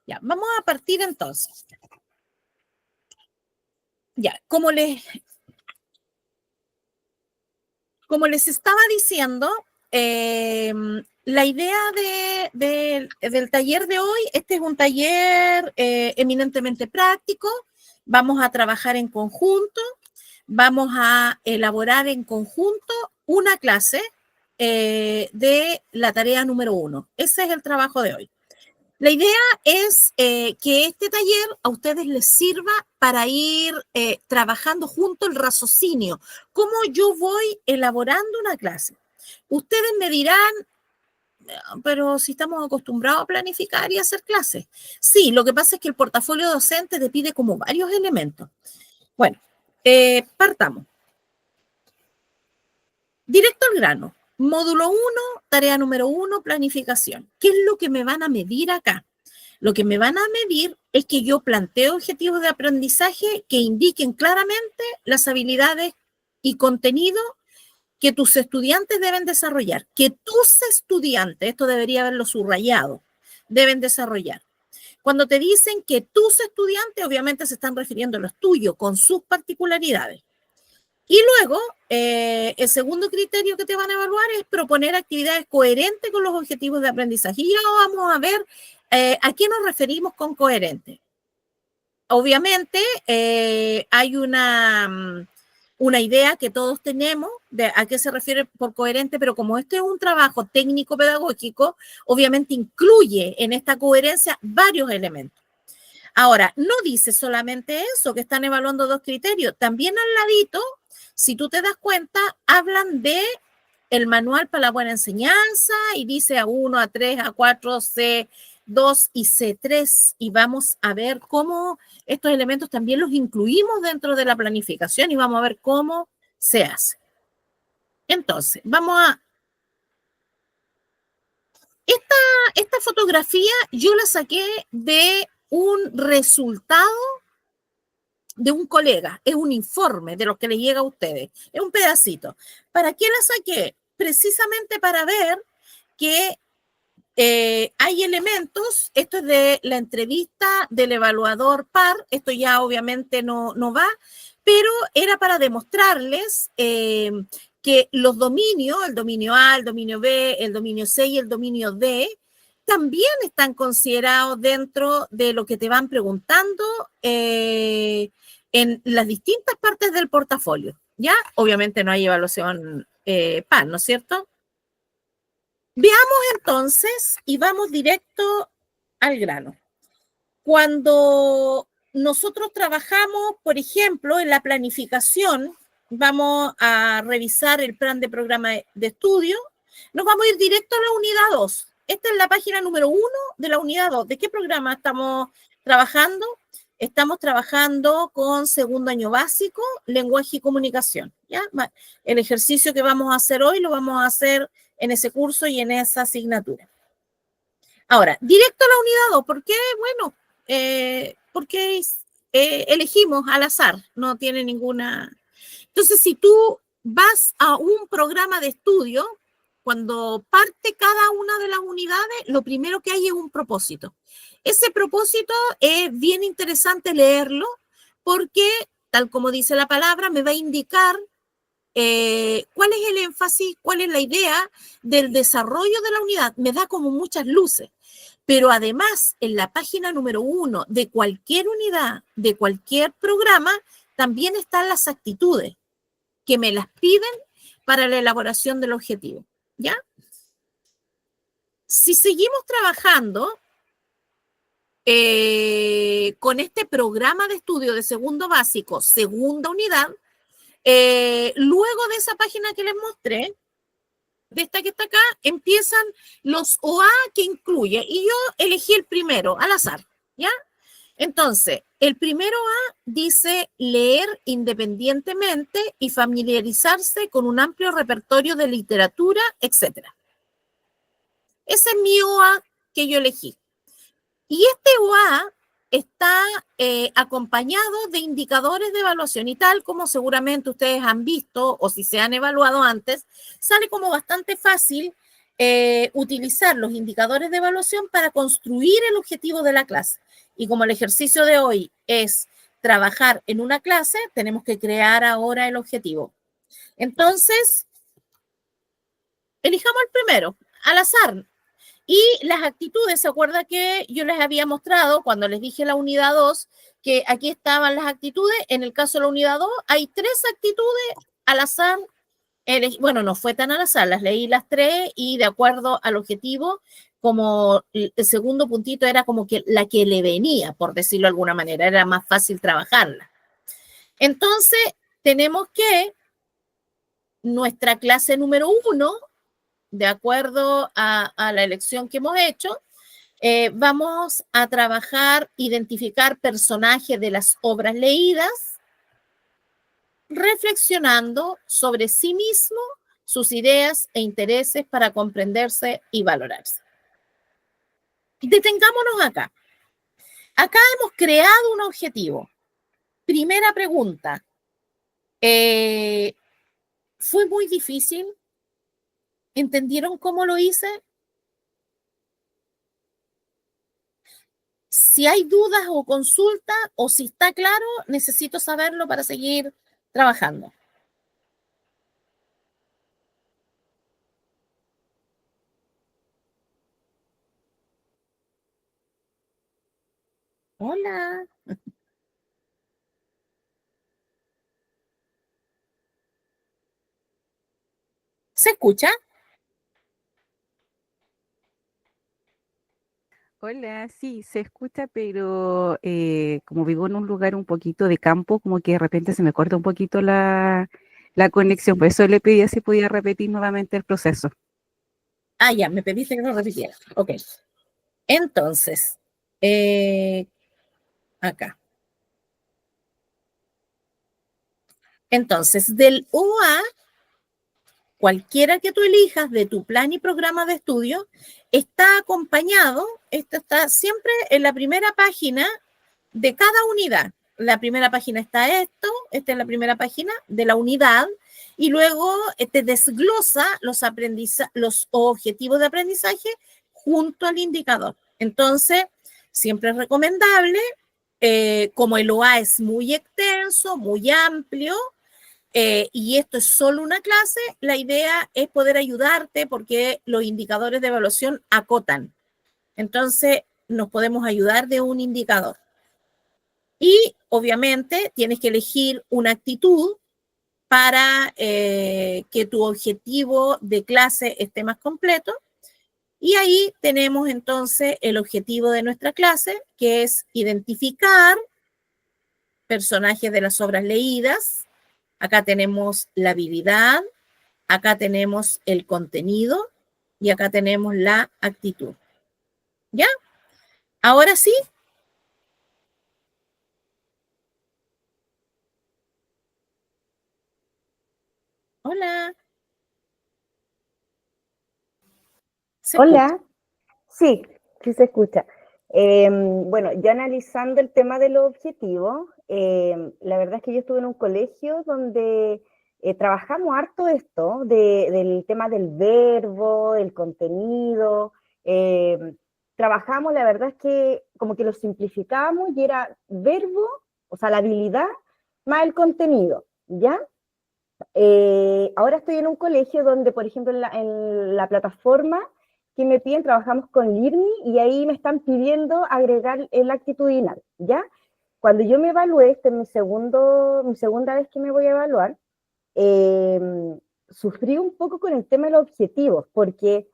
Ya, vamos a partir entonces. Ya, como les estaba diciendo, la idea del taller de hoy, este es un taller eminentemente práctico, vamos a trabajar en conjunto, vamos a elaborar en conjunto una clase de la tarea número 1. Ese es el trabajo de hoy. La idea es que este taller a ustedes les sirva para ir trabajando junto el raciocinio. ¿Cómo yo voy elaborando una clase? Ustedes me dirán, pero si estamos acostumbrados a planificar y hacer clases. Sí, lo que pasa es que el portafolio docente te pide como varios elementos. Bueno, partamos. Directo al grano. Módulo 1, tarea número 1, planificación. ¿Qué es lo que me van a medir acá? Lo que me van a medir es que yo planteo objetivos de aprendizaje que indiquen claramente las habilidades y contenido que tus estudiantes deben desarrollar, que tus estudiantes, esto debería haberlo subrayado, deben desarrollar. Cuando te dicen que tus estudiantes, obviamente se están refiriendo a los tuyos, con sus particularidades. Y luego, el segundo criterio que te van a evaluar es proponer actividades coherentes con los objetivos de aprendizaje. Y ya vamos a ver a qué nos referimos con coherente. Obviamente, hay una idea que todos tenemos de a qué se refiere por coherente, pero como este es un trabajo técnico-pedagógico, obviamente incluye en esta coherencia varios elementos. Ahora, no dice solamente eso, que están evaluando 2 criterios. También al ladito, si tú te das cuenta, hablan de el manual para la buena enseñanza y dice A1, A3, A4, C2 y C3. Y vamos a ver cómo estos elementos también los incluimos dentro de la planificación y vamos a ver cómo se hace. Entonces, vamos a... Esta fotografía yo la saqué de un resultado de un colega, es un informe de lo que le llega a ustedes, es un pedacito. ¿Para qué la saqué? Precisamente para ver que hay elementos, esto es de la entrevista del evaluador PAR, esto ya obviamente no va, pero era para demostrarles que los dominios, el dominio A, el dominio B, el dominio C y el dominio D, también están considerados dentro de lo que te van preguntando en las distintas partes del portafolio. ¿Ya? Obviamente no hay evaluación PAR, ¿no es cierto? Veamos entonces y vamos directo al grano. Cuando nosotros trabajamos, por ejemplo, en la planificación, vamos a revisar el plan de programa de estudio, nos vamos a ir directo a la unidad 2. Esta es la página número 1 de la unidad 2. ¿De qué programa estamos trabajando? Estamos trabajando con segundo año básico, lenguaje y comunicación. ¿Ya? El ejercicio que vamos a hacer hoy lo vamos a hacer en ese curso y en esa asignatura. Ahora, directo a la unidad 2, ¿por qué? Bueno, porque elegimos al azar, no tiene ninguna... Entonces, si tú vas a un programa de estudio, cuando parte cada una de las unidades, lo primero que hay es un propósito. Ese propósito es bien interesante leerlo porque, tal como dice la palabra, me va a indicar cuál es el énfasis, cuál es la idea del desarrollo de la unidad. Me da como muchas luces. Pero además, en la página número 1 de cualquier unidad, de cualquier programa, también están las actitudes que me las piden para la elaboración del objetivo. ¿Ya? Si seguimos trabajando con este programa de estudio de segundo básico, segunda unidad, luego de esa página que les mostré, de esta que está acá, empiezan los OA que incluye, y yo elegí el primero, al azar, ¿ya? Entonces, el primero A dice leer independientemente y familiarizarse con un amplio repertorio de literatura, etc. Ese es mi OA que yo elegí. Y este OA está acompañado de indicadores de evaluación y tal como seguramente ustedes han visto o si se han evaluado antes, sale como bastante fácil utilizar los indicadores de evaluación para construir el objetivo de la clase. Y como el ejercicio de hoy es trabajar en una clase, tenemos que crear ahora el objetivo. Entonces, elijamos el primero, al azar. Y las actitudes, ¿se acuerda que yo les había mostrado cuando les dije la unidad 2, que aquí estaban las actitudes? En el caso de la unidad 2, hay 3 actitudes al azar. Bueno, no fue tan al azar, las leí las 3 y de acuerdo al objetivo, como el segundo puntito era como que la que le venía, por decirlo de alguna manera, era más fácil trabajarla. Entonces, tenemos que nuestra clase número 1, de acuerdo a la elección que hemos hecho, vamos a trabajar, identificar personajes de las obras leídas, reflexionando sobre sí mismo, sus ideas e intereses para comprenderse y valorarse. Detengámonos acá. Acá hemos creado un objetivo. Primera pregunta. ¿Fue muy difícil? ¿Entendieron cómo lo hice? Si hay dudas o consultas o si está claro, necesito saberlo para seguir trabajando. Hola. ¿Se escucha? Hola, sí, se escucha, pero como vivo en un lugar un poquito de campo, como que de repente se me corta un poquito la conexión. Por eso le pedía si podía repetir nuevamente el proceso. Ah, ya, me pediste que lo repitiera. Ok. Entonces, eh, acá. Entonces, del OA, cualquiera que tú elijas de tu plan y programa de estudio, está acompañado, esto está siempre en la primera página de cada unidad. La primera página está esto, esta es la primera página de la unidad, y luego te desglosa los objetivos de aprendizaje junto al indicador. Entonces, siempre es recomendable, como el OA es muy extenso, muy amplio, y esto es solo una clase, la idea es poder ayudarte porque los indicadores de evaluación acotan. Entonces, nos podemos ayudar de un indicador. Y obviamente tienes que elegir una actitud para que tu objetivo de clase esté más completo. Y ahí tenemos entonces el objetivo de nuestra clase, que es identificar personajes de las obras leídas. Acá tenemos la habilidad, acá tenemos el contenido y acá tenemos la actitud. ¿Ya? Ahora sí. Hola. ¿Se escucha? Hola, sí, sí se escucha. Bueno, ya analizando el tema de los objetivos, la verdad es que yo estuve en un colegio donde trabajamos harto esto, del tema del verbo, el contenido. Trabajamos, la verdad es que como que lo simplificábamos y era verbo, o sea, la habilidad más el contenido, ¿ya? Ahora estoy en un colegio donde, por ejemplo, en la plataforma que me piden, trabajamos con Learning y ahí me están pidiendo agregar el actitudinal, ¿ya? Cuando yo me evalué, esta es mi segunda vez que me voy a evaluar, eh, sufrí un poco con el tema de los objetivos, porque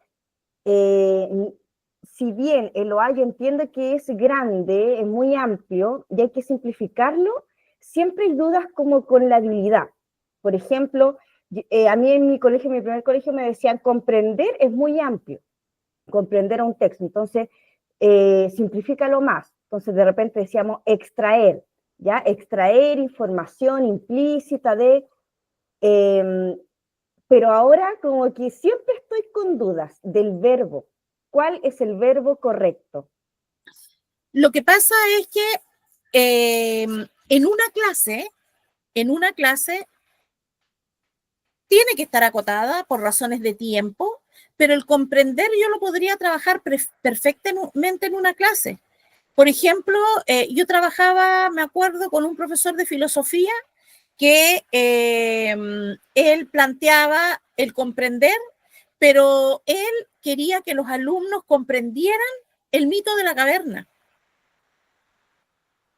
si bien el OA yo entiendo que es grande, es muy amplio y hay que simplificarlo, siempre hay dudas como con la habilidad. Por ejemplo, a mí en mi colegio, en mi primer colegio, me decían comprender es muy amplio, comprender a un texto. Entonces, simplifícalo más. Entonces, de repente decíamos extraer, ¿ya? Extraer información implícita de... pero ahora como que siempre estoy con dudas del verbo. ¿Cuál es el verbo correcto? Lo que pasa es que en una clase tiene que estar acotada por razones de tiempo, pero el comprender yo lo podría trabajar perfectamente en una clase. Por ejemplo, yo trabajaba, me acuerdo, con un profesor de filosofía que él planteaba el comprender, pero él quería que los alumnos comprendieran el mito de la caverna.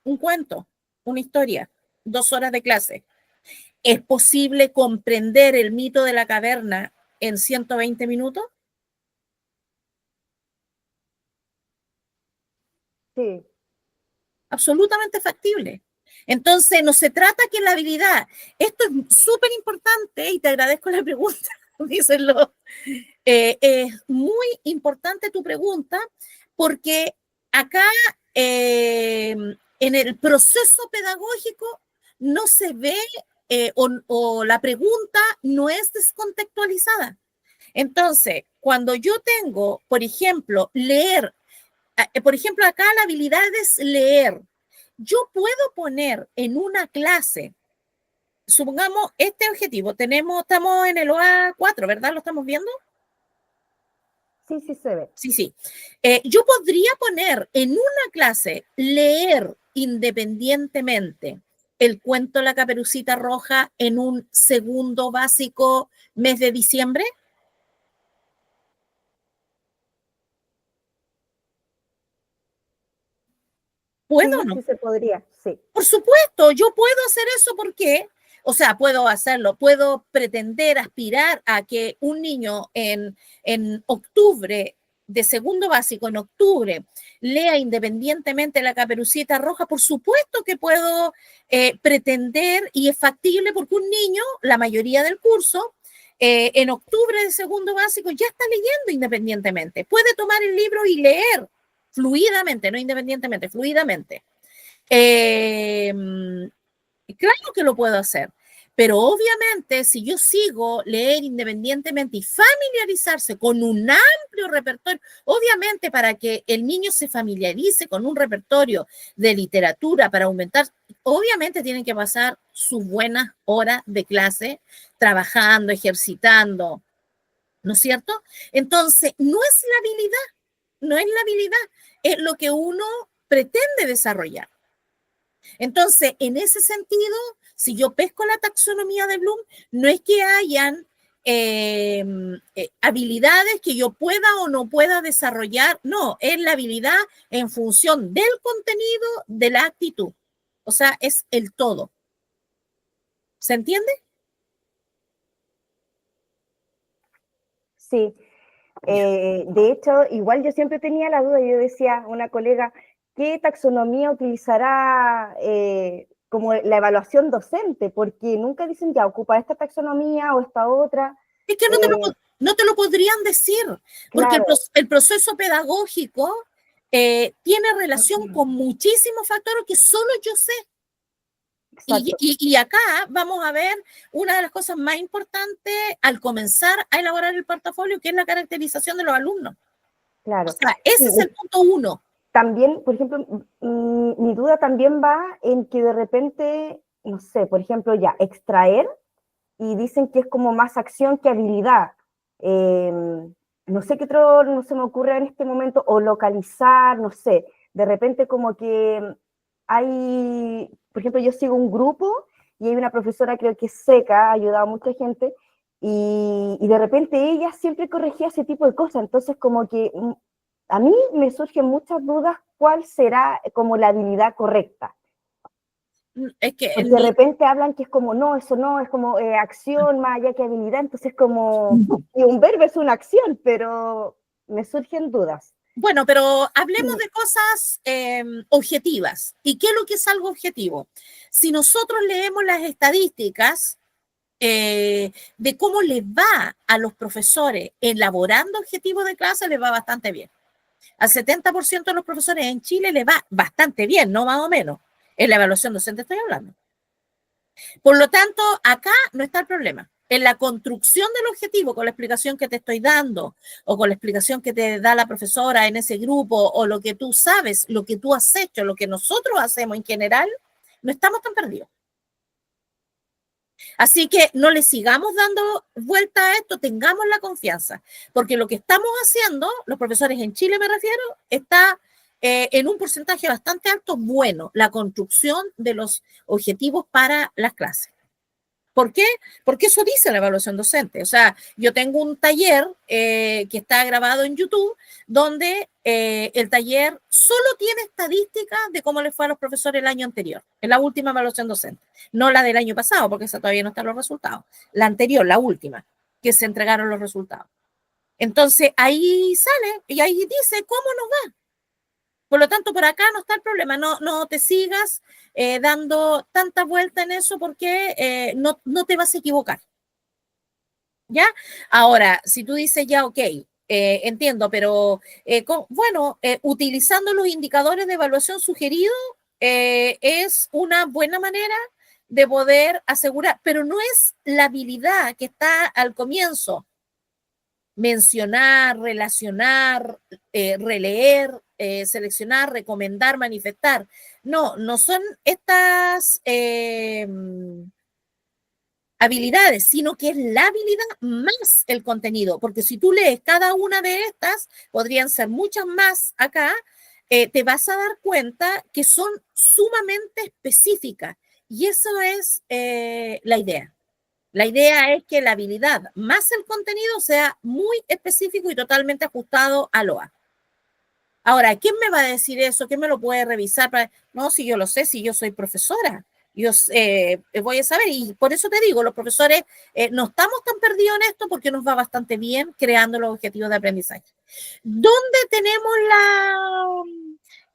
Un cuento, una historia, 2 horas de clase. ¿Es posible comprender el mito de la caverna en 120 minutos? Sí. Absolutamente factible. Entonces, no se trata que la habilidad, esto es súper importante y te agradezco la pregunta, díselo. Es muy importante tu pregunta porque acá en el proceso pedagógico no se ve o la pregunta no es descontextualizada. Entonces, cuando yo tengo, por ejemplo, leer, por ejemplo, acá la habilidad es leer. Yo puedo poner en una clase, supongamos este objetivo, estamos en el OA4, ¿verdad? ¿Lo estamos viendo? Sí, sí se ve. Sí, sí. Yo podría poner en una clase, leer independientemente el cuento La Caperucita Roja en un segundo básico mes de diciembre. ¿Puedo o Sí, no? sí se podría, sí. Por supuesto, yo puedo hacer eso porque, o sea, puedo hacerlo, puedo pretender, aspirar a que un niño en octubre, de segundo básico, en octubre, lea independientemente La Caperucita Roja. Por supuesto que puedo pretender y es factible porque un niño, la mayoría del curso, en octubre de segundo básico ya está leyendo independientemente. Puede tomar el libro y leer fluidamente, no independientemente, fluidamente. Claro que lo puedo hacer, pero obviamente si yo sigo leer independientemente y familiarizarse con un amplio repertorio, obviamente para que el niño se familiarice con un repertorio de literatura para aumentar, obviamente tienen que pasar sus buenas horas de clase trabajando, ejercitando, ¿no es cierto? Entonces, no es la habilidad, no es la habilidad, es lo que uno pretende desarrollar. Entonces, en ese sentido, si yo pesco la taxonomía de Bloom, no es que hayan habilidades que yo pueda o no pueda desarrollar, no, es la habilidad en función del contenido, de la actitud. O sea, es el todo. ¿Se entiende? Sí. De hecho, igual yo siempre tenía la duda, yo decía a una colega, ¿qué taxonomía utilizará como la evaluación docente? Porque nunca dicen ya, ocupa esta taxonomía o esta otra. Es que no te lo podrían decir, porque Claro. el proceso pedagógico tiene relación con muchísimos factores que solo yo sé. Exacto. Y acá vamos a ver una de las cosas más importantes al comenzar a elaborar el portafolio, que es la caracterización de los alumnos. Claro. O sea, ese es el punto 1. También, por ejemplo, mi duda también va en que de repente, no sé, por ejemplo, ya, extraer, y dicen que es como más acción que habilidad. Eh, no sé qué otro, no se me ocurre en este momento, o localizar, no sé, de repente como que hay, por ejemplo, yo sigo un grupo y hay una profesora, creo que es Seca, ha ayudado a mucha gente, y de repente ella siempre corregía ese tipo de cosas, entonces como que a mí me surgen muchas dudas cuál será como la habilidad correcta. Es que Porque de repente hablan que es como, no, eso no, es como acción más allá que habilidad, entonces como, y un verbo es una acción, pero me surgen dudas. bueno, pero hablemos de cosas objetivas. ¿Y qué es lo que es algo objetivo? Si nosotros leemos las estadísticas de cómo les va a los profesores elaborando objetivos de clase, les va bastante bien. Al 70% de los profesores en Chile les va bastante bien, no más o menos. En la evaluación docente estoy hablando. Por lo tanto, acá no está el problema. En la construcción del objetivo, con la explicación que te estoy dando, o con la explicación que te da la profesora en ese grupo, o lo que tú sabes, lo que tú has hecho, lo que nosotros hacemos en general, no estamos tan perdidos. Así que no le sigamos dando vuelta a esto, tengamos la confianza, porque lo que estamos haciendo, los profesores en Chile me refiero, está en un porcentaje bastante alto bueno, la construcción de los objetivos para las clases. ¿Por qué? Porque eso dice la evaluación docente. O sea, yo tengo un taller que está grabado en YouTube donde el taller solo tiene estadísticas de cómo les fue a los profesores el año anterior, en la última evaluación docente. No la del año pasado, porque esa todavía no están los resultados. La anterior, la última, que se entregaron los resultados. Entonces, ahí sale y ahí dice cómo nos va. Por lo tanto, por acá no está el problema, no te sigas dando tanta vuelta en eso porque no te vas a equivocar. ¿Ya? Ahora, si tú dices ya, ok, entiendo, pero bueno, utilizando los indicadores de evaluación sugeridos es una buena manera de poder asegurar, pero no es la habilidad que está al comienzo, mencionar, relacionar, releer, seleccionar, recomendar, manifestar. No son estas habilidades, sino que es la habilidad más el contenido, porque si tú lees cada una de estas, podrían ser muchas más acá, te vas a dar cuenta que son sumamente específicas y eso es la idea. La idea es que la habilidad más el contenido sea muy específico y totalmente ajustado a LOA. Ahora, ¿quién me va a decir eso? ¿Quién me lo puede revisar? No, si yo lo sé, si yo soy profesora, yo voy a saber. Y por eso te digo, los profesores no estamos tan perdidos en esto porque nos va bastante bien creando los objetivos de aprendizaje. ¿Dónde tenemos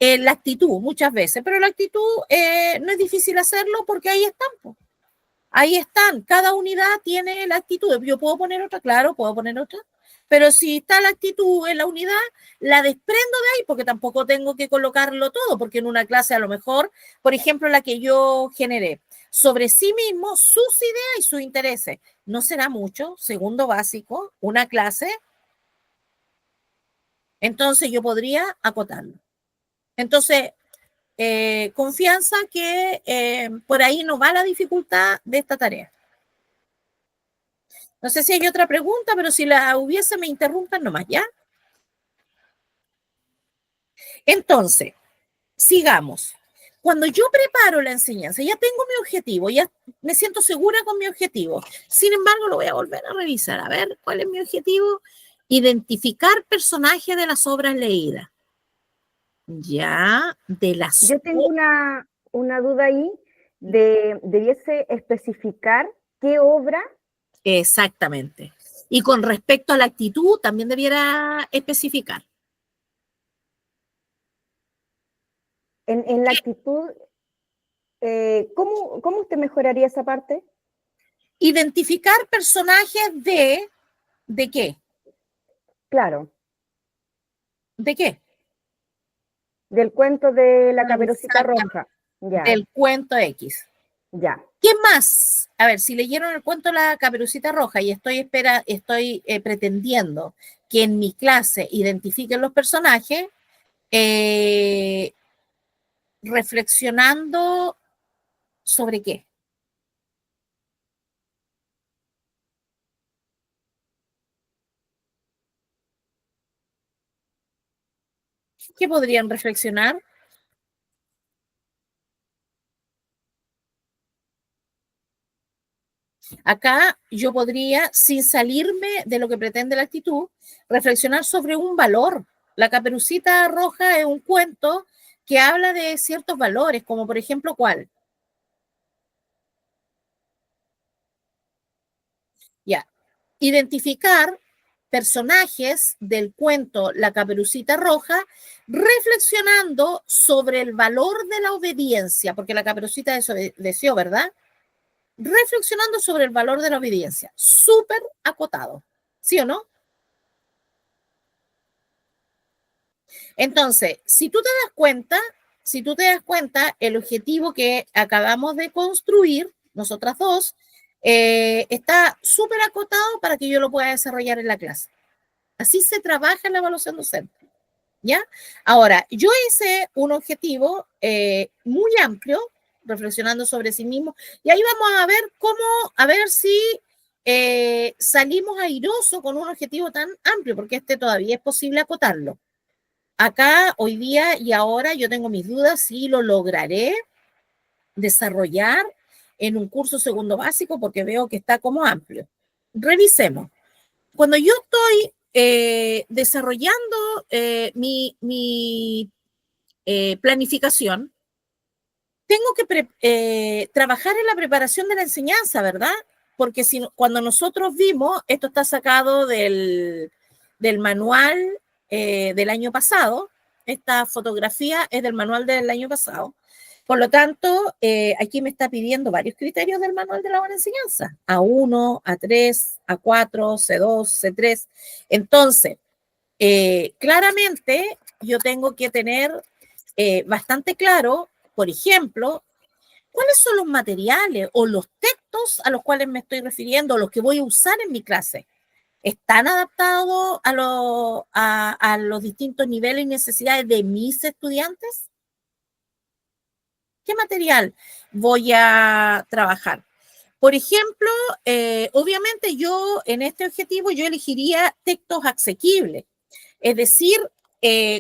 la actitud? Muchas veces, pero la actitud no es difícil hacerlo porque ahí están. Ahí están, cada unidad tiene la actitud. Yo puedo poner otra, claro, puedo poner otra, pero si está la actitud en la unidad, la desprendo de ahí porque tampoco tengo que colocarlo todo, porque en una clase a lo mejor, por ejemplo, la que yo generé, sobre sí mismo, sus ideas y sus intereses. No será mucho, segundo básico, una clase, entonces yo podría acotarlo. Entonces, confianza que por ahí no va la dificultad de esta tarea. No sé si hay otra pregunta, pero si la hubiese, me interrumpan nomás, ¿ya? Entonces, sigamos. Cuando yo preparo la enseñanza, ya tengo mi objetivo, ya me siento segura con mi objetivo. Sin embargo, lo voy a volver a revisar. A ver, ¿cuál es mi objetivo? Identificar personajes de las obras leídas. Ya, de las... Yo tengo una duda ahí debiese especificar qué obra. Exactamente. Y con respecto a la actitud, también debiera especificar. En la actitud, ¿cómo usted mejoraría esa parte? Identificar personajes ¿de qué? Claro, ¿De qué? del cuento de la Caperucita Roja. Ya, Del cuento X. ya. ¿Qué más? A ver, si leyeron el cuento La Caperucita Roja y estoy pretendiendo que en mi clase identifiquen los personajes, reflexionando sobre qué. ¿Qué podrían reflexionar? Acá yo podría, sin salirme de lo que pretende la actitud, reflexionar sobre un valor. La Caperucita Roja es un cuento que habla de ciertos valores, como por ejemplo, ¿cuál? Ya, identificar personajes del cuento La Caperucita Roja reflexionando sobre el valor de la obediencia, porque la Caperucita desobedeció, ¿verdad? Reflexionando sobre el valor de la obediencia. Súper acotado, ¿sí o no? Entonces, si tú te das cuenta, el objetivo que acabamos de construir, nosotras dos, está súper acotado para que yo lo pueda desarrollar en la clase. Así se trabaja en la evaluación docente, ¿ya? Ahora, yo hice un objetivo muy amplio reflexionando sobre sí mismos. Y ahí vamos a ver a ver si salimos airosos con un objetivo tan amplio, porque todavía es posible acotarlo. Acá, hoy día y ahora, yo tengo mis dudas si lo lograré desarrollar en un curso segundo básico, porque veo que está como amplio. Revisemos. Cuando yo estoy desarrollando mi planificación, tengo que trabajar en la preparación de la enseñanza, ¿verdad? Porque cuando nosotros vimos, esto está sacado del manual del año pasado, esta fotografía es del manual del año pasado, por lo tanto, aquí me está pidiendo varios criterios del manual de la buena enseñanza, A1, A3, A4, C2, C3. Entonces, claramente yo tengo que tener bastante claro, por ejemplo, cuáles son los materiales o los textos a los cuales me estoy refiriendo, los que voy a usar en mi clase. ¿Están adaptados a los distintos niveles y necesidades de mis estudiantes? ¿Qué material voy a trabajar? Por ejemplo, obviamente yo en este objetivo yo elegiría textos asequibles. Es decir,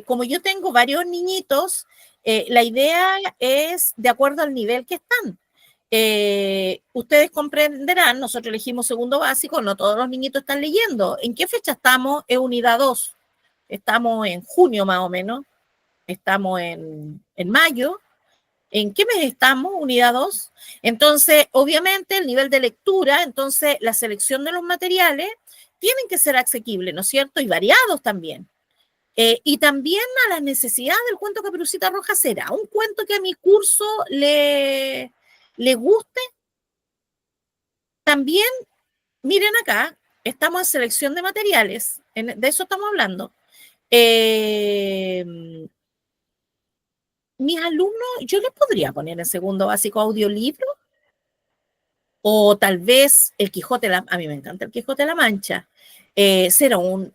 como yo tengo varios niñitos, la idea es de acuerdo al nivel que están. Ustedes comprenderán, nosotros elegimos segundo básico, no todos los niñitos están leyendo. ¿En qué fecha estamos? Es unidad 2. Estamos en junio más o menos. Estamos en mayo. ¿En qué mes estamos? Unidad 2. Entonces, obviamente, el nivel de lectura, entonces la selección de los materiales tienen que ser asequibles, ¿no es cierto? Y variados también. Y también a las necesidades del cuento Caperucita Roja. ¿Será un cuento que a mi curso le guste? También, miren acá, estamos en selección de materiales, de eso estamos hablando. Mis alumnos, yo les podría poner en segundo básico audiolibro, o tal vez el Quijote, a mí me encanta el Quijote de la Mancha. ¿Será un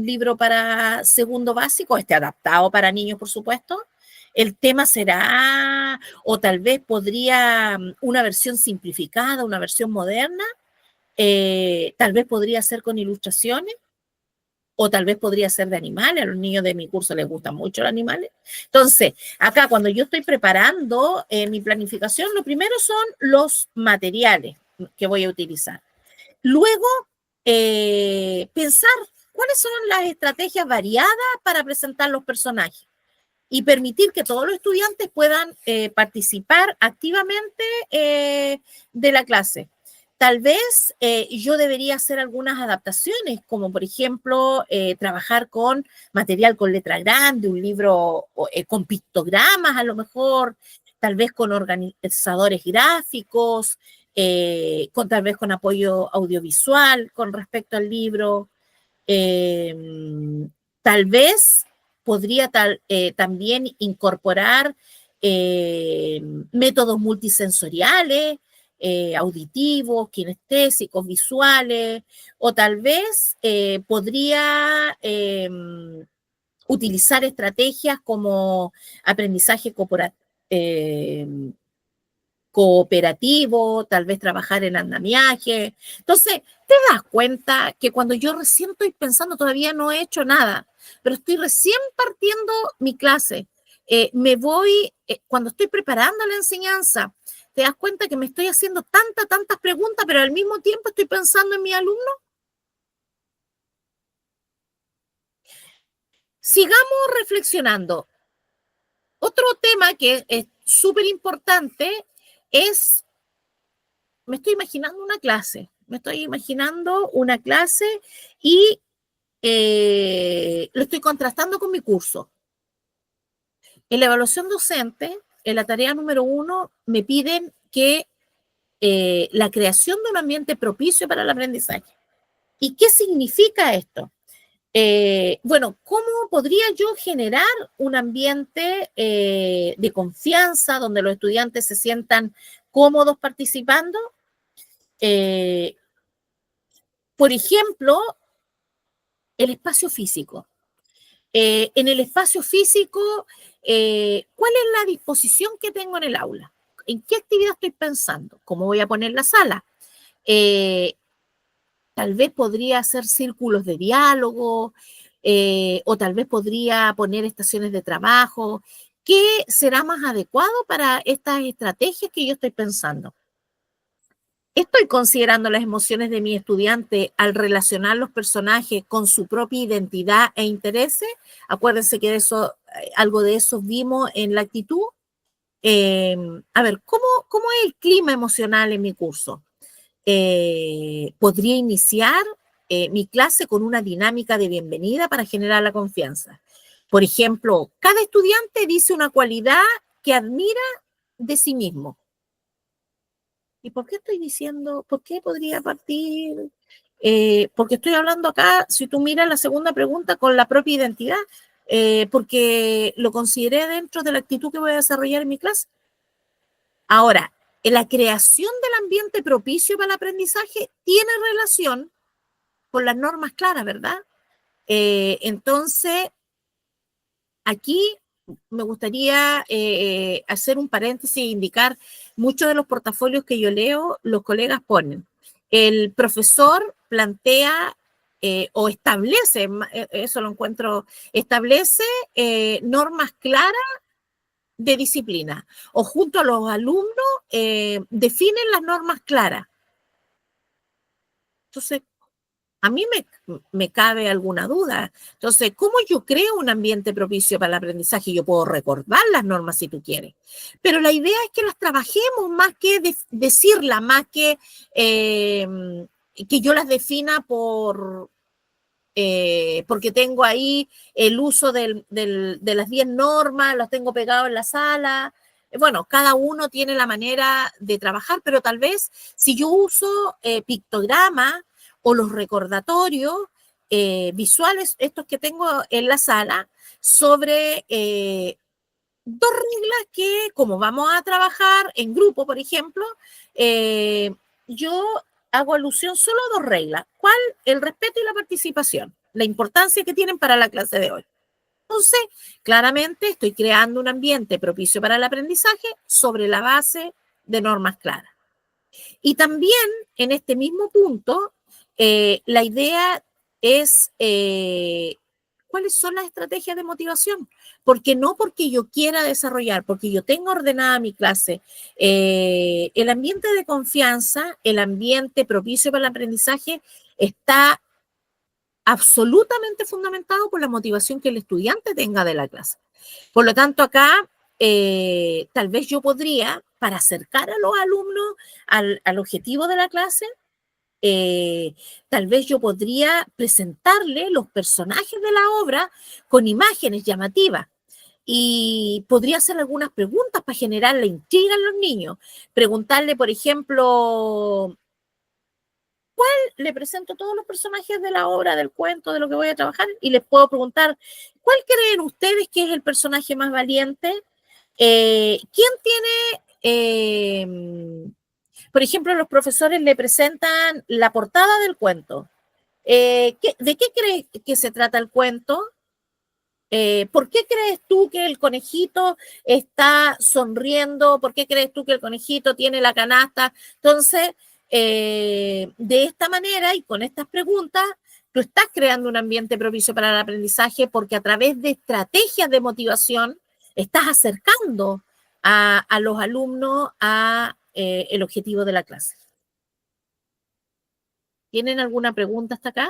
libro para segundo básico, adaptado para niños, por supuesto? El tema será, o tal vez podría una versión simplificada, una versión moderna, tal vez podría ser con ilustraciones, o tal vez podría ser de animales. A los niños de mi curso les gustan mucho los animales. Entonces, acá cuando yo estoy preparando mi planificación, lo primero son los materiales que voy a utilizar. Luego, pensar cuáles son las estrategias variadas para presentar los personajes y permitir que todos los estudiantes puedan participar activamente de la clase. Tal vez yo debería hacer algunas adaptaciones, como por ejemplo trabajar con material con letra grande, un libro con pictogramas a lo mejor, tal vez con organizadores gráficos, tal vez con apoyo audiovisual con respecto al libro. Tal vez podría también incorporar métodos multisensoriales, auditivos, kinestésicos, visuales, o tal vez podría utilizar estrategias como aprendizaje cooperativo, tal vez trabajar en andamiaje. Entonces, te das cuenta que cuando yo recién estoy pensando, todavía no he hecho nada, pero estoy recién partiendo mi clase. Cuando estoy preparando la enseñanza, te das cuenta que me estoy haciendo tantas preguntas, pero al mismo tiempo estoy pensando en mi alumno. Sigamos reflexionando. Otro tema que es súper importante es, me estoy imaginando una clase y lo estoy contrastando con mi curso. En la evaluación docente, en la tarea número 1, me piden que la creación de un ambiente propicio para el aprendizaje. ¿Y qué significa esto? Bueno, ¿cómo podría yo generar un ambiente de confianza donde los estudiantes se sientan cómodos participando? Por ejemplo, el espacio físico. En el espacio físico, ¿cuál es la disposición que tengo en el aula? ¿En qué actividad estoy pensando? ¿Cómo voy a poner la sala? Tal vez podría hacer círculos de diálogo, o tal vez podría poner estaciones de trabajo. ¿Qué será más adecuado para estas estrategias que yo estoy pensando? ¿Estoy considerando las emociones de mi estudiante al relacionar los personajes con su propia identidad e intereses? Acuérdense que algo de eso vimos en la actitud. A ver, ¿cómo es el clima emocional en mi curso? Podría iniciar mi clase con una dinámica de bienvenida para generar la confianza. Por ejemplo, cada estudiante dice una cualidad que admira de sí mismo. ¿Y por qué estoy diciendo, por qué podría partir? Porque estoy hablando acá, si tú miras la segunda pregunta, con la propia identidad, porque lo consideré dentro de la actitud que voy a desarrollar en mi clase. Ahora, la creación del ambiente propicio para el aprendizaje tiene relación con las normas claras, ¿verdad? Entonces, aquí me gustaría hacer un paréntesis e indicar muchos de los portafolios que yo leo, los colegas ponen. El profesor plantea o establece, eso lo encuentro, establece normas claras de disciplina o junto a los alumnos definen las normas claras. Entonces, a mí me cabe alguna duda. Entonces, ¿cómo yo creo un ambiente propicio para el aprendizaje? Yo puedo recordar las normas si tú quieres, pero la idea es que las trabajemos más que decirlas, más que yo las defina porque tengo ahí el uso de las 10 normas, las tengo pegado en la sala. Bueno, cada uno tiene la manera de trabajar, pero tal vez si yo uso pictogramas o los recordatorios visuales, estos que tengo en la sala, sobre dos reglas que, como vamos a trabajar en grupo, por ejemplo, yo hago alusión solo a dos reglas. ¿Cuál? El respeto y la participación, la importancia que tienen para la clase de hoy. Entonces, claramente estoy creando un ambiente propicio para el aprendizaje sobre la base de normas claras. Y también en este mismo punto, la idea es cuáles son las estrategias de motivación. Porque no porque yo quiera desarrollar, porque yo tengo ordenada mi clase, el ambiente de confianza, el ambiente propicio para el aprendizaje está absolutamente fundamentado por la motivación que el estudiante tenga de la clase. Por lo tanto, acá tal vez yo podría, para acercar a los alumnos al objetivo de la clase, tal vez yo podría presentarle los personajes de la obra con imágenes llamativas y podría hacer algunas preguntas para generar la intriga en los niños. Preguntarle, por ejemplo, le presento todos los personajes de la obra, del cuento, de lo que voy a trabajar y les puedo preguntar, ¿cuál creen ustedes que es el personaje más valiente? ¿Quién tiene... por ejemplo, los profesores le presentan la portada del cuento. ¿De qué crees que se trata el cuento? ¿Por qué crees tú que el conejito está sonriendo? ¿Por qué crees tú que el conejito tiene la canasta? Entonces, de esta manera y con estas preguntas, tú estás creando un ambiente propicio para el aprendizaje porque a través de estrategias de motivación estás acercando a los alumnos a el objetivo de la clase. ¿Tienen alguna pregunta hasta acá?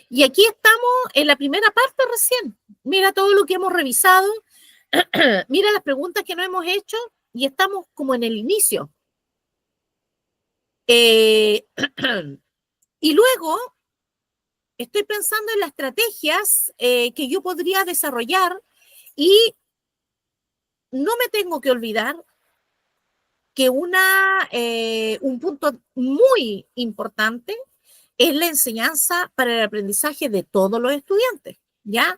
Y aquí estamos en la primera parte recién. Mira todo lo que hemos revisado, mira las preguntas que nos hemos hecho y estamos como en el inicio. Y luego estoy pensando en las estrategias que yo podría desarrollar y no me tengo que olvidar que un punto muy importante es la enseñanza para el aprendizaje de todos los estudiantes, ¿ya?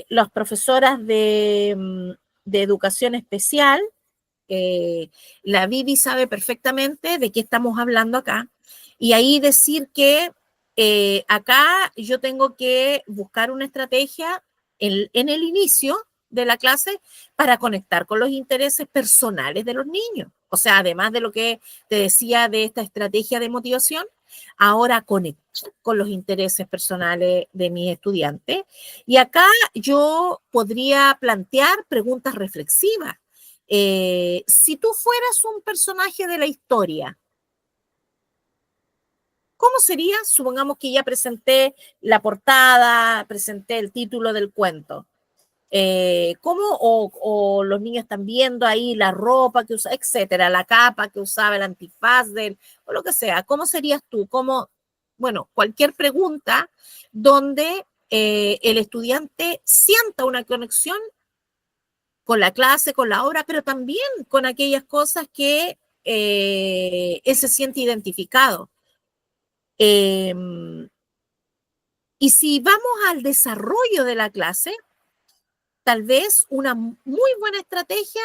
Las profesoras de educación especial, la Vivi sabe perfectamente de qué estamos hablando acá, y ahí decir que acá yo tengo que buscar una estrategia en el inicio de la clase para conectar con los intereses personales de los niños. O sea, además de lo que te decía de esta estrategia de motivación, ahora conectar con los intereses personales de mis estudiantes. Y acá yo podría plantear preguntas reflexivas. Si tú fueras un personaje de la historia, ¿cómo sería? Supongamos que ya presenté la portada, presenté el título del cuento. ¿Cómo? O los niños están viendo ahí la ropa que usa, etcétera, la capa que usaba, el antifaz o lo que sea. ¿Cómo serías tú? ¿Cómo? Bueno, cualquier pregunta donde el estudiante sienta una conexión con la clase, con la obra, pero también con aquellas cosas que él se siente identificado. Y si vamos al desarrollo de la clase, tal vez una muy buena estrategia,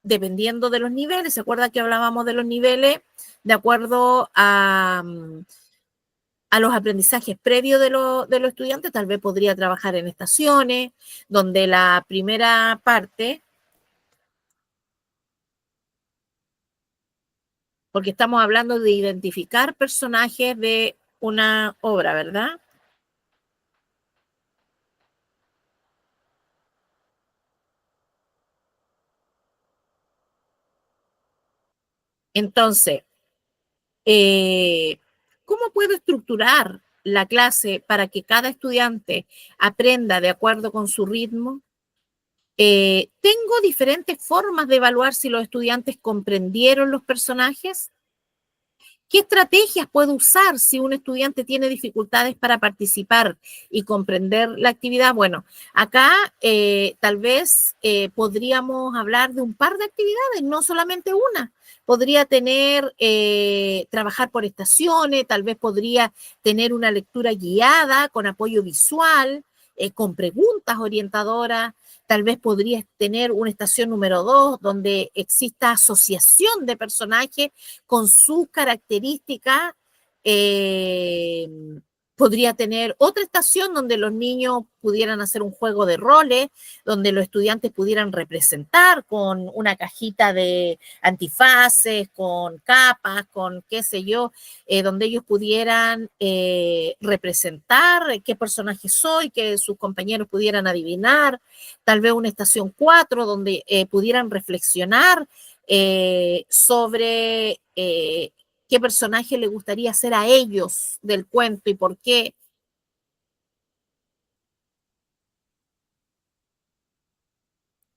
dependiendo de los niveles, ¿se acuerda que hablábamos de los niveles de acuerdo a los aprendizajes previos de los estudiantes? Tal vez podría trabajar en estaciones, donde la primera parte, porque estamos hablando de identificar personajes de una obra, ¿verdad? Entonces, ¿cómo puedo estructurar la clase para que cada estudiante aprenda de acuerdo con su ritmo? ¿Tengo diferentes formas de evaluar si los estudiantes comprendieron los personajes? ¿Qué estrategias puedo usar si un estudiante tiene dificultades para participar y comprender la actividad? Bueno, acá tal vez podríamos hablar de un par de actividades, no solamente una. Podría tener, trabajar por estaciones, tal vez podría tener una lectura guiada con apoyo visual, con preguntas orientadoras. Tal vez podría tener una estación número 2 donde exista asociación de personajes con sus características. eh, Podría tener otra estación donde los niños pudieran hacer un juego de roles, donde los estudiantes pudieran representar con una cajita de antifaces, con capas, con qué sé yo, donde ellos pudieran representar qué personaje soy, que sus compañeros pudieran adivinar. Tal vez una estación 4 donde pudieran reflexionar sobre qué personaje le gustaría ser a ellos del cuento y por qué.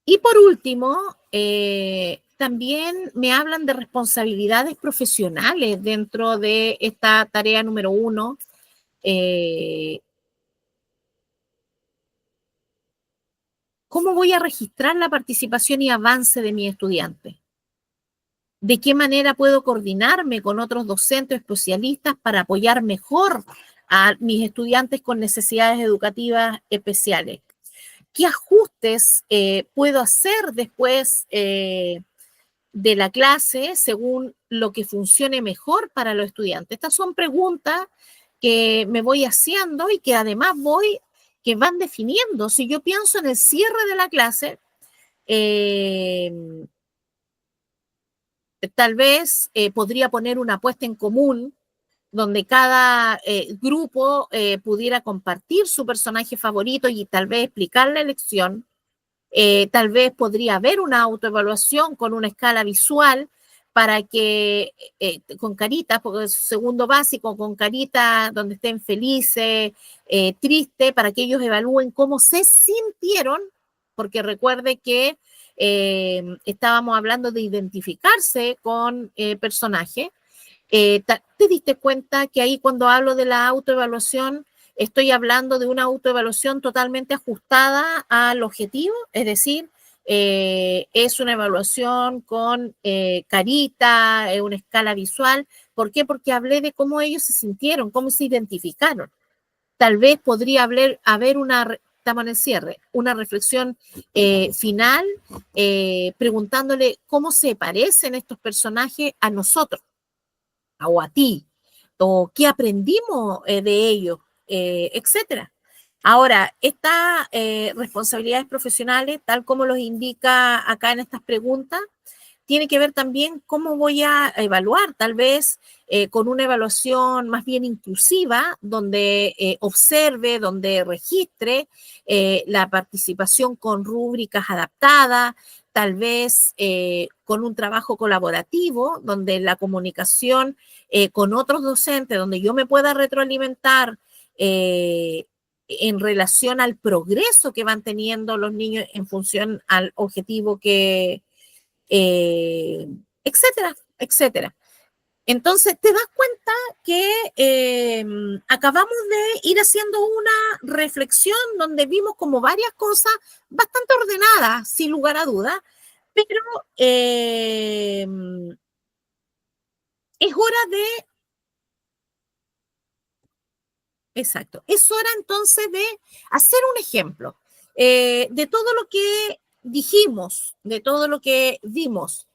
Y por último, también me hablan de responsabilidades profesionales dentro de esta tarea número 1. ¿Cómo voy a registrar la participación y avance de mi estudiante? ¿De qué manera puedo coordinarme con otros docentes especialistas para apoyar mejor a mis estudiantes con necesidades educativas especiales? ¿Qué ajustes puedo hacer después de la clase según lo que funcione mejor para los estudiantes? Estas son preguntas que me voy haciendo y que además que van definiendo. Si yo pienso en el cierre de la clase, eh, tal vez podría poner una apuesta en común donde cada grupo pudiera compartir su personaje favorito y tal vez explicar la elección. Tal vez podría haber una autoevaluación con una escala visual para que, con caritas, porque es segundo básico, con caritas donde estén felices, tristes, para que ellos evalúen cómo se sintieron, porque recuerde que estábamos hablando de identificarse con personajes. ¿Te diste cuenta que ahí cuando hablo de la autoevaluación estoy hablando de una autoevaluación totalmente ajustada al objetivo? Es decir, es una evaluación con carita, una escala visual. ¿Por qué? Porque hablé de cómo ellos se sintieron, cómo se identificaron. Tal vez podría haber estamos en el cierre, una reflexión final preguntándole cómo se parecen estos personajes a nosotros o a ti. gustó, qué aprendimos de ello, etcétera. Ahora, estas responsabilidades profesionales, tal como los indica acá en estas preguntas, tiene que ver también cómo voy a evaluar, tal vez con una evaluación más bien inclusiva, donde observe, donde registre la participación con rúbricas adaptadas, tal vez con un trabajo colaborativo, donde la comunicación con otros docentes, donde yo me pueda retroalimentar en relación al progreso que van teniendo los niños en función al objetivo que, etcétera, etcétera. Entonces, te das cuenta que acabamos de ir haciendo una reflexión donde vimos como varias cosas bastante ordenadas, sin lugar a dudas, pero es hora de, exacto, es hora entonces de hacer un ejemplo de todo lo que dijimos, de todo lo que vimos.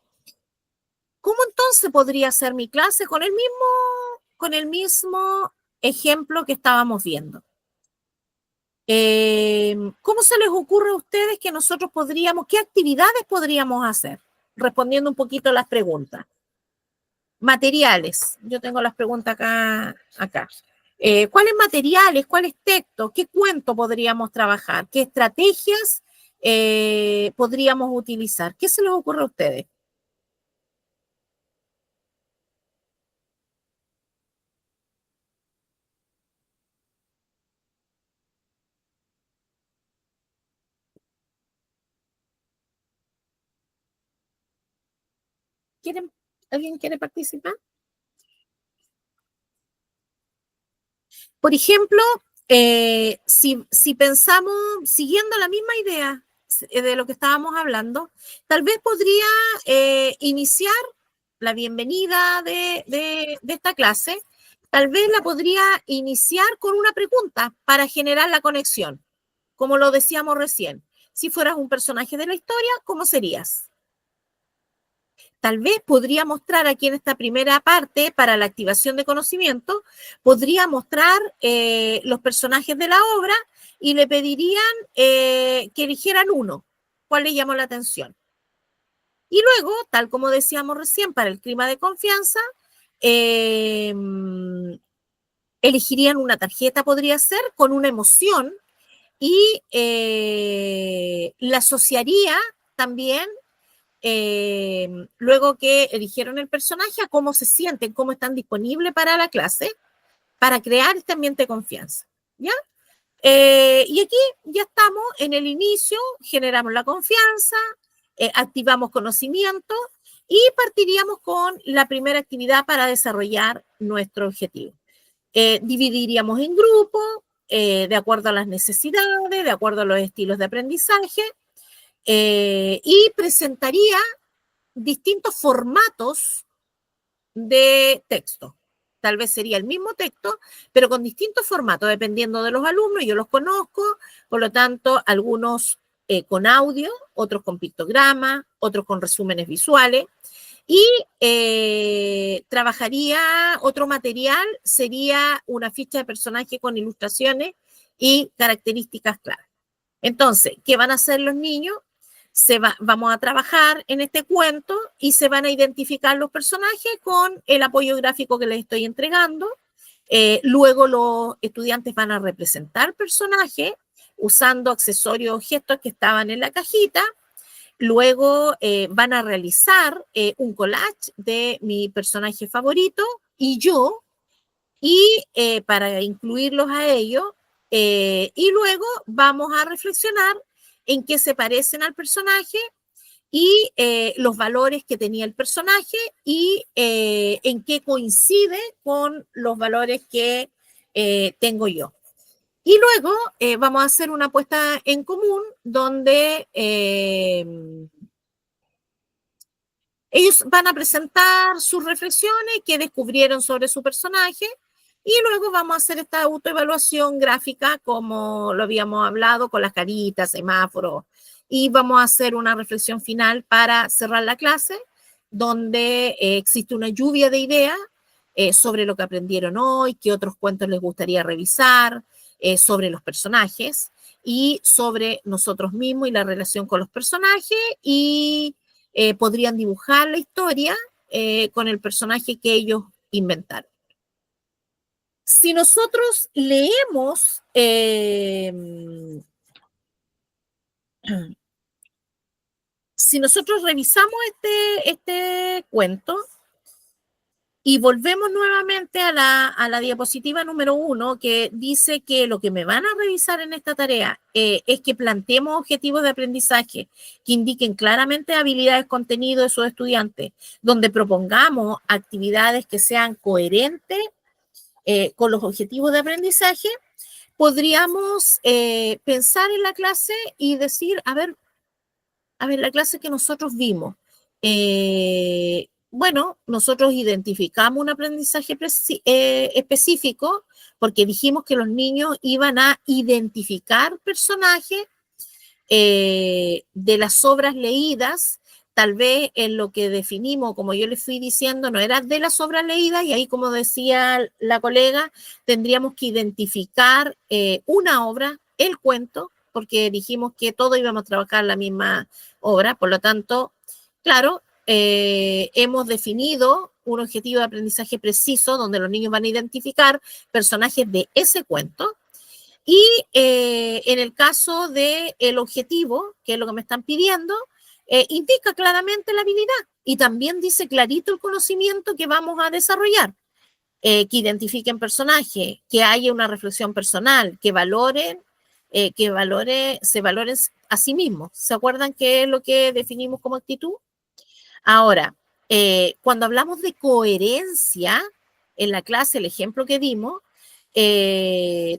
¿Cómo entonces podría ser mi clase con el mismo ejemplo que estábamos viendo? ¿Cómo se les ocurre a ustedes que nosotros podríamos, qué actividades podríamos hacer? Respondiendo un poquito a las preguntas. Materiales. Yo tengo las preguntas acá. ¿Cuáles materiales, cuáles textos, qué cuento podríamos trabajar? ¿Qué estrategias podríamos utilizar? ¿Qué se les ocurre a ustedes? ¿Alguien quiere participar? Por ejemplo, si pensamos, siguiendo la misma idea de lo que estábamos hablando, tal vez podría iniciar la bienvenida de esta clase, tal vez la podría iniciar con una pregunta para generar la conexión, como lo decíamos recién. Si fueras un personaje de la historia, ¿cómo serías? Tal vez podría mostrar aquí en esta primera parte, para la activación de conocimiento, podría mostrar los personajes de la obra y le pedirían que eligieran uno. ¿Cuál le llamó la atención? Y luego, tal como decíamos recién, para el clima de confianza, elegirían una tarjeta, podría ser, con una emoción y la asociaría también luego que eligieron el personaje, a cómo se sienten, cómo están disponibles para la clase, para crear este ambiente de confianza. ¿Ya? Y aquí ya estamos en el inicio, generamos la confianza, activamos conocimiento y partiríamos con la primera actividad para desarrollar nuestro objetivo. Dividiríamos en grupos, de acuerdo a las necesidades, de acuerdo a los estilos de aprendizaje, y presentaría distintos formatos de texto. Tal vez sería el mismo texto, pero con distintos formatos, dependiendo de los alumnos. Yo los conozco, por lo tanto, algunos con audio, otros con pictogramas, otros con resúmenes visuales. Y trabajaría otro material, sería una ficha de personaje con ilustraciones y características claras. Entonces, ¿qué van a hacer los niños? Vamos a trabajar en este cuento y se van a identificar los personajes con el apoyo gráfico que les estoy entregando. Luego los estudiantes van a representar personajes usando accesorios o objetos que estaban en la cajita. Luego van a realizar un collage de mi personaje favorito y yo, y para incluirlos a ellos, y luego vamos a reflexionar en qué se parecen al personaje y los valores que tenía el personaje y en qué coincide con los valores que tengo yo. Y luego vamos a hacer una apuesta en común donde ellos van a presentar sus reflexiones que descubrieron sobre su personaje y luego vamos a hacer esta autoevaluación gráfica como lo habíamos hablado con las caritas, semáforos, y vamos a hacer una reflexión final para cerrar la clase donde existe una lluvia de ideas sobre lo que aprendieron hoy, qué otros cuentos les gustaría revisar, sobre los personajes y sobre nosotros mismos y la relación con los personajes, y podrían dibujar la historia con el personaje que ellos inventaron. Si nosotros leemos si nosotros revisamos este cuento y volvemos nuevamente a la diapositiva número 1, que dice que lo que me van a revisar en esta tarea es que planteemos objetivos de aprendizaje que indiquen claramente habilidades, contenido de sus estudiantes, donde propongamos actividades que sean coherentes con los objetivos de aprendizaje. Podríamos pensar en la clase y decir, a ver, la clase que nosotros vimos. Bueno, nosotros identificamos un aprendizaje específico porque dijimos que los niños iban a identificar personajes de las obras leídas. Tal vez en lo que definimos, como yo les fui diciendo, no era de las obras leídas, y ahí, como decía la colega, tendríamos que identificar una obra, el cuento, porque dijimos que todos íbamos a trabajar la misma obra. Por lo tanto, claro, hemos definido un objetivo de aprendizaje preciso donde los niños van a identificar personajes de ese cuento. Y en el caso del objetivo, que es lo que me están pidiendo, indica claramente la habilidad y también dice clarito el conocimiento que vamos a desarrollar. Que identifiquen personajes, que haya una reflexión personal, que valoren, se valoren a sí mismos. ¿Se acuerdan qué es lo que definimos como actitud? Ahora, cuando hablamos de coherencia en la clase, el ejemplo que dimos,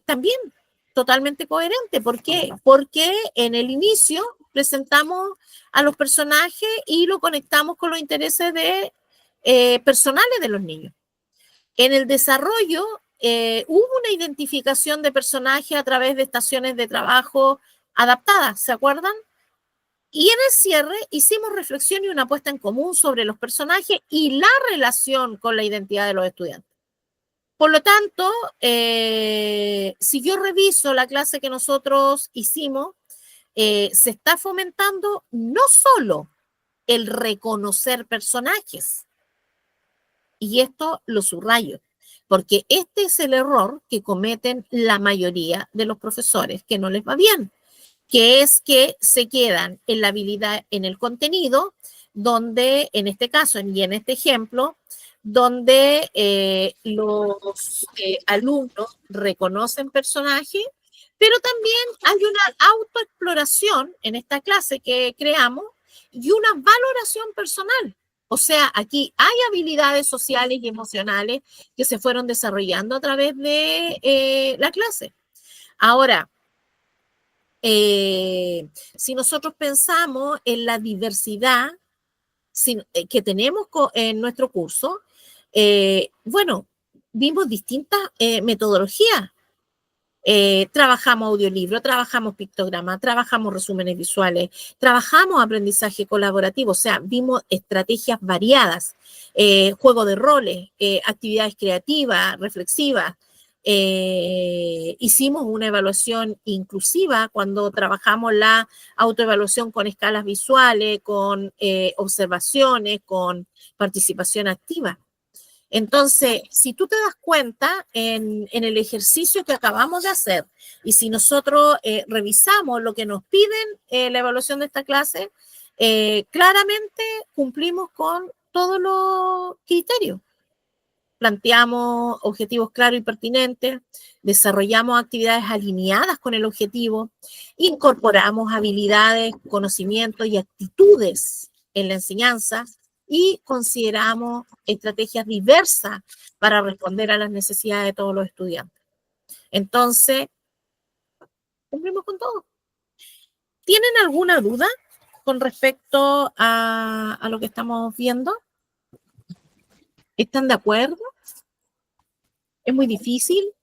también totalmente coherente. ¿Por qué? Porque en el inicio presentamos a los personajes y lo conectamos con los intereses personales de los niños. En el desarrollo hubo una identificación de personajes a través de estaciones de trabajo adaptadas, ¿se acuerdan? Y en el cierre hicimos reflexión y una puesta en común sobre los personajes y la relación con la identidad de los estudiantes. Por lo tanto, si yo reviso la clase que nosotros hicimos, se está fomentando no solo el reconocer personajes, y esto lo subrayo, porque este es el error que cometen la mayoría de los profesores, que no les va bien, que es que se quedan en la habilidad, en el contenido, donde en este caso y en este ejemplo, donde los alumnos reconocen personajes, pero también hay una autoexploración en esta clase que creamos y una valoración personal. O sea, aquí hay habilidades sociales y emocionales que se fueron desarrollando a través de la clase. Ahora, si nosotros pensamos en la diversidad que tenemos en nuestro curso, bueno, vimos distintas metodologías. Trabajamos audiolibro, trabajamos pictograma, trabajamos resúmenes visuales, trabajamos aprendizaje colaborativo, o sea, vimos estrategias variadas, juego de roles, actividades creativas, reflexivas. Hicimos una evaluación inclusiva cuando trabajamos la autoevaluación con escalas visuales, con observaciones, con participación activa. Entonces, si tú te das cuenta en el ejercicio que acabamos de hacer, y si nosotros revisamos lo que nos piden la evaluación de esta clase, claramente cumplimos con todos los criterios. Planteamos objetivos claros y pertinentes, desarrollamos actividades alineadas con el objetivo, incorporamos habilidades, conocimientos y actitudes en la enseñanza, y consideramos estrategias diversas para responder a las necesidades de todos los estudiantes. Entonces, cumplimos con todo. ¿Tienen alguna duda con respecto a lo que estamos viendo? ¿Están de acuerdo? ¿Es muy difícil?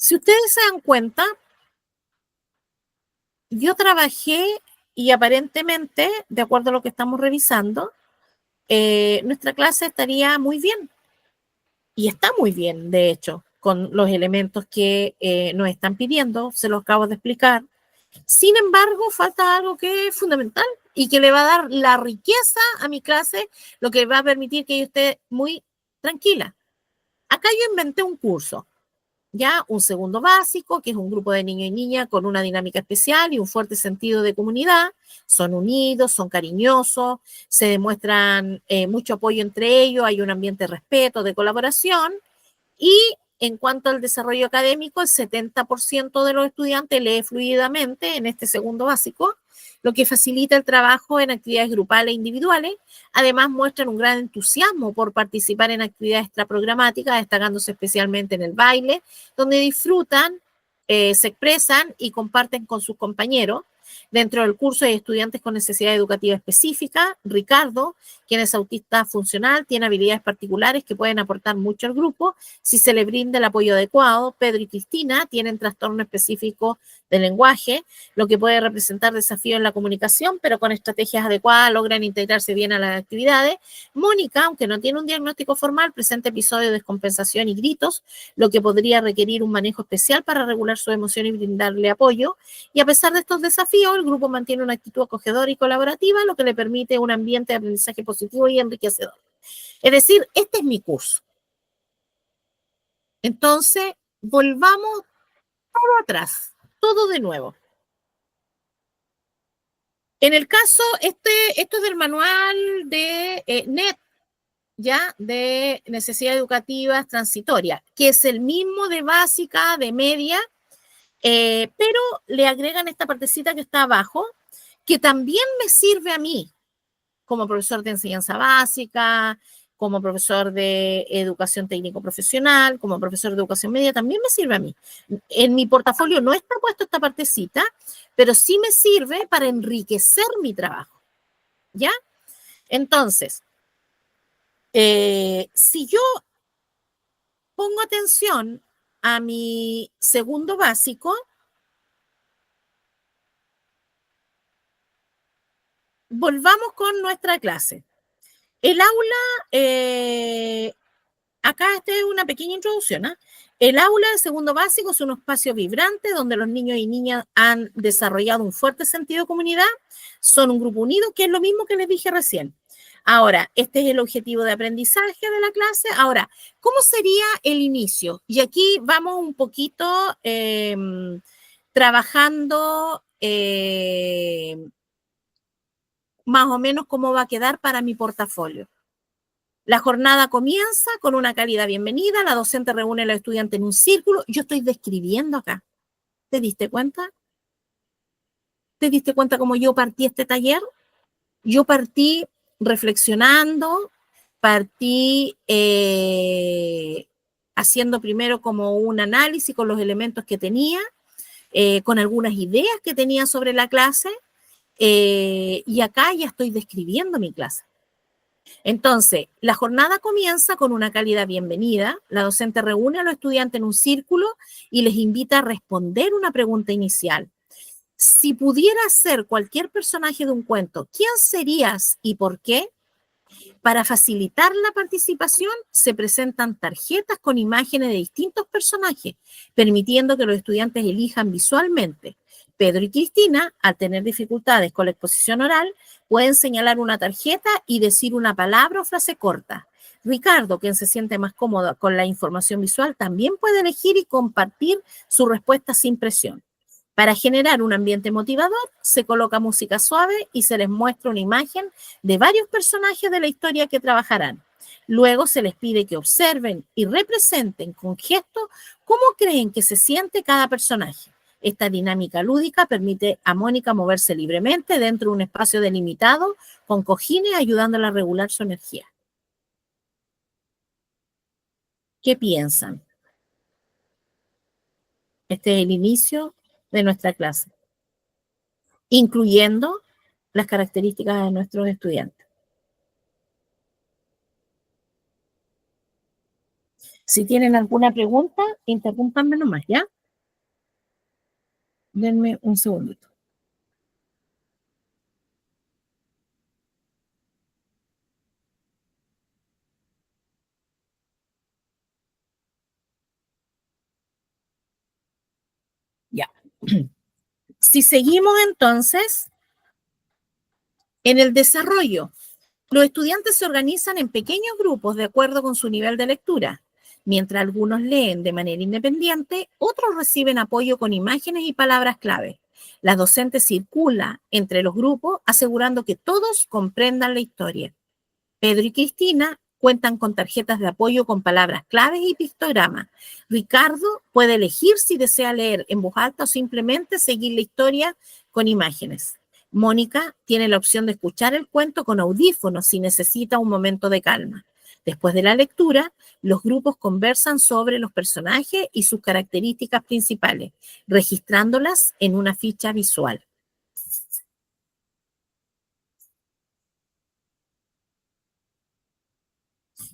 Si ustedes se dan cuenta, yo trabajé y aparentemente, de acuerdo a lo que estamos revisando, nuestra clase estaría muy bien. Y está muy bien, de hecho, con los elementos que nos están pidiendo, se los acabo de explicar. Sin embargo, falta algo que es fundamental y que le va a dar la riqueza a mi clase, lo que va a permitir que yo esté muy tranquila. Acá yo inventé un curso, ya un segundo básico, que es un grupo de niños y niñas con una dinámica especial y un fuerte sentido de comunidad. Son unidos, son cariñosos, se demuestran mucho apoyo entre ellos, hay un ambiente de respeto, de colaboración. Y en cuanto al desarrollo académico, el 70% de los estudiantes lee fluidamente en este segundo básico, lo que facilita el trabajo en actividades grupales e individuales. Además, muestran un gran entusiasmo por participar en actividades extraprogramáticas, destacándose especialmente en el baile, donde disfrutan, se expresan y comparten con sus compañeros. Dentro del curso hay estudiantes con necesidad educativa específica. Ricardo, quien es autista funcional, tiene habilidades particulares que pueden aportar mucho al grupo si se le brinda el apoyo adecuado. Pedro y Cristina tienen trastorno específico de lenguaje, lo que puede representar desafío en la comunicación, pero con estrategias adecuadas logran integrarse bien a las actividades. Mónica, aunque no tiene un diagnóstico formal, presenta episodios de descompensación y gritos, lo que podría requerir un manejo especial para regular su emoción y brindarle apoyo. Y a pesar de estos desafíos, el grupo mantiene una actitud acogedora y colaborativa, lo que le permite un ambiente de aprendizaje positivo y enriquecedor. Es decir, este es mi curso. Entonces, volvamos todo atrás, todo de nuevo. En el caso, esto es del manual de NET, ya, de necesidades educativas transitorias, que es el mismo de básica, de media, pero le agregan esta partecita que está abajo, que también me sirve a mí como profesor de enseñanza básica, como profesor de educación técnico profesional, como profesor de educación media, también me sirve a mí. En mi portafolio no está puesto esta partecita, pero sí me sirve para enriquecer mi trabajo, ¿ya? Entonces, si yo pongo atención a mi segundo básico, volvamos con nuestra clase. El aula, acá esta es una pequeña introducción, ¿eh? El aula de segundo básico es un espacio vibrante donde los niños y niñas han desarrollado un fuerte sentido de comunidad, son un grupo unido, que es lo mismo que les dije recién. Ahora, este es el objetivo de aprendizaje de la clase. Ahora, ¿cómo sería el inicio? Y aquí vamos un poquito trabajando más o menos cómo va a quedar para mi portafolio. La jornada comienza con una cálida bienvenida, la docente reúne a los estudiantes en un círculo. Yo estoy describiendo acá. ¿Te diste cuenta? ¿Te diste cuenta cómo yo partí este taller? Yo partí reflexionando, partí haciendo primero como un análisis con los elementos que tenía, con algunas ideas que tenía sobre la clase, y acá ya estoy describiendo mi clase. Entonces, la jornada comienza con una cálida bienvenida. La docente reúne a los estudiantes en un círculo y les invita a responder una pregunta inicial. Si pudiera ser cualquier personaje de un cuento, ¿quién serías y por qué? Para facilitar la participación, se presentan tarjetas con imágenes de distintos personajes, permitiendo que los estudiantes elijan visualmente. Pedro y Cristina, al tener dificultades con la exposición oral, pueden señalar una tarjeta y decir una palabra o frase corta. Ricardo, quien se siente más cómodo con la información visual, también puede elegir y compartir su respuesta sin presión. Para generar un ambiente motivador, se coloca música suave y se les muestra una imagen de varios personajes de la historia que trabajarán. Luego se les pide que observen y representen con gestos cómo creen que se siente cada personaje. Esta dinámica lúdica permite a Mónica moverse libremente dentro de un espacio delimitado con cojines, ayudándola a regular su energía. ¿Qué piensan? Este es el inicio de nuestra clase, incluyendo las características de nuestros estudiantes. Si tienen alguna pregunta, interrúmpanme nomás, ¿ya? Denme un segundito. Ya. Si seguimos entonces, en el desarrollo, los estudiantes se organizan en pequeños grupos de acuerdo con su nivel de lectura. Mientras algunos leen de manera independiente, otros reciben apoyo con imágenes y palabras clave. La docente circula entre los grupos asegurando que todos comprendan la historia. Pedro y Cristina cuentan con tarjetas de apoyo con palabras claves y pictogramas. Ricardo puede elegir si desea leer en voz alta o simplemente seguir la historia con imágenes. Mónica tiene la opción de escuchar el cuento con audífonos si necesita un momento de calma. Después de la lectura, los grupos conversan sobre los personajes y sus características principales, registrándolas en una ficha visual.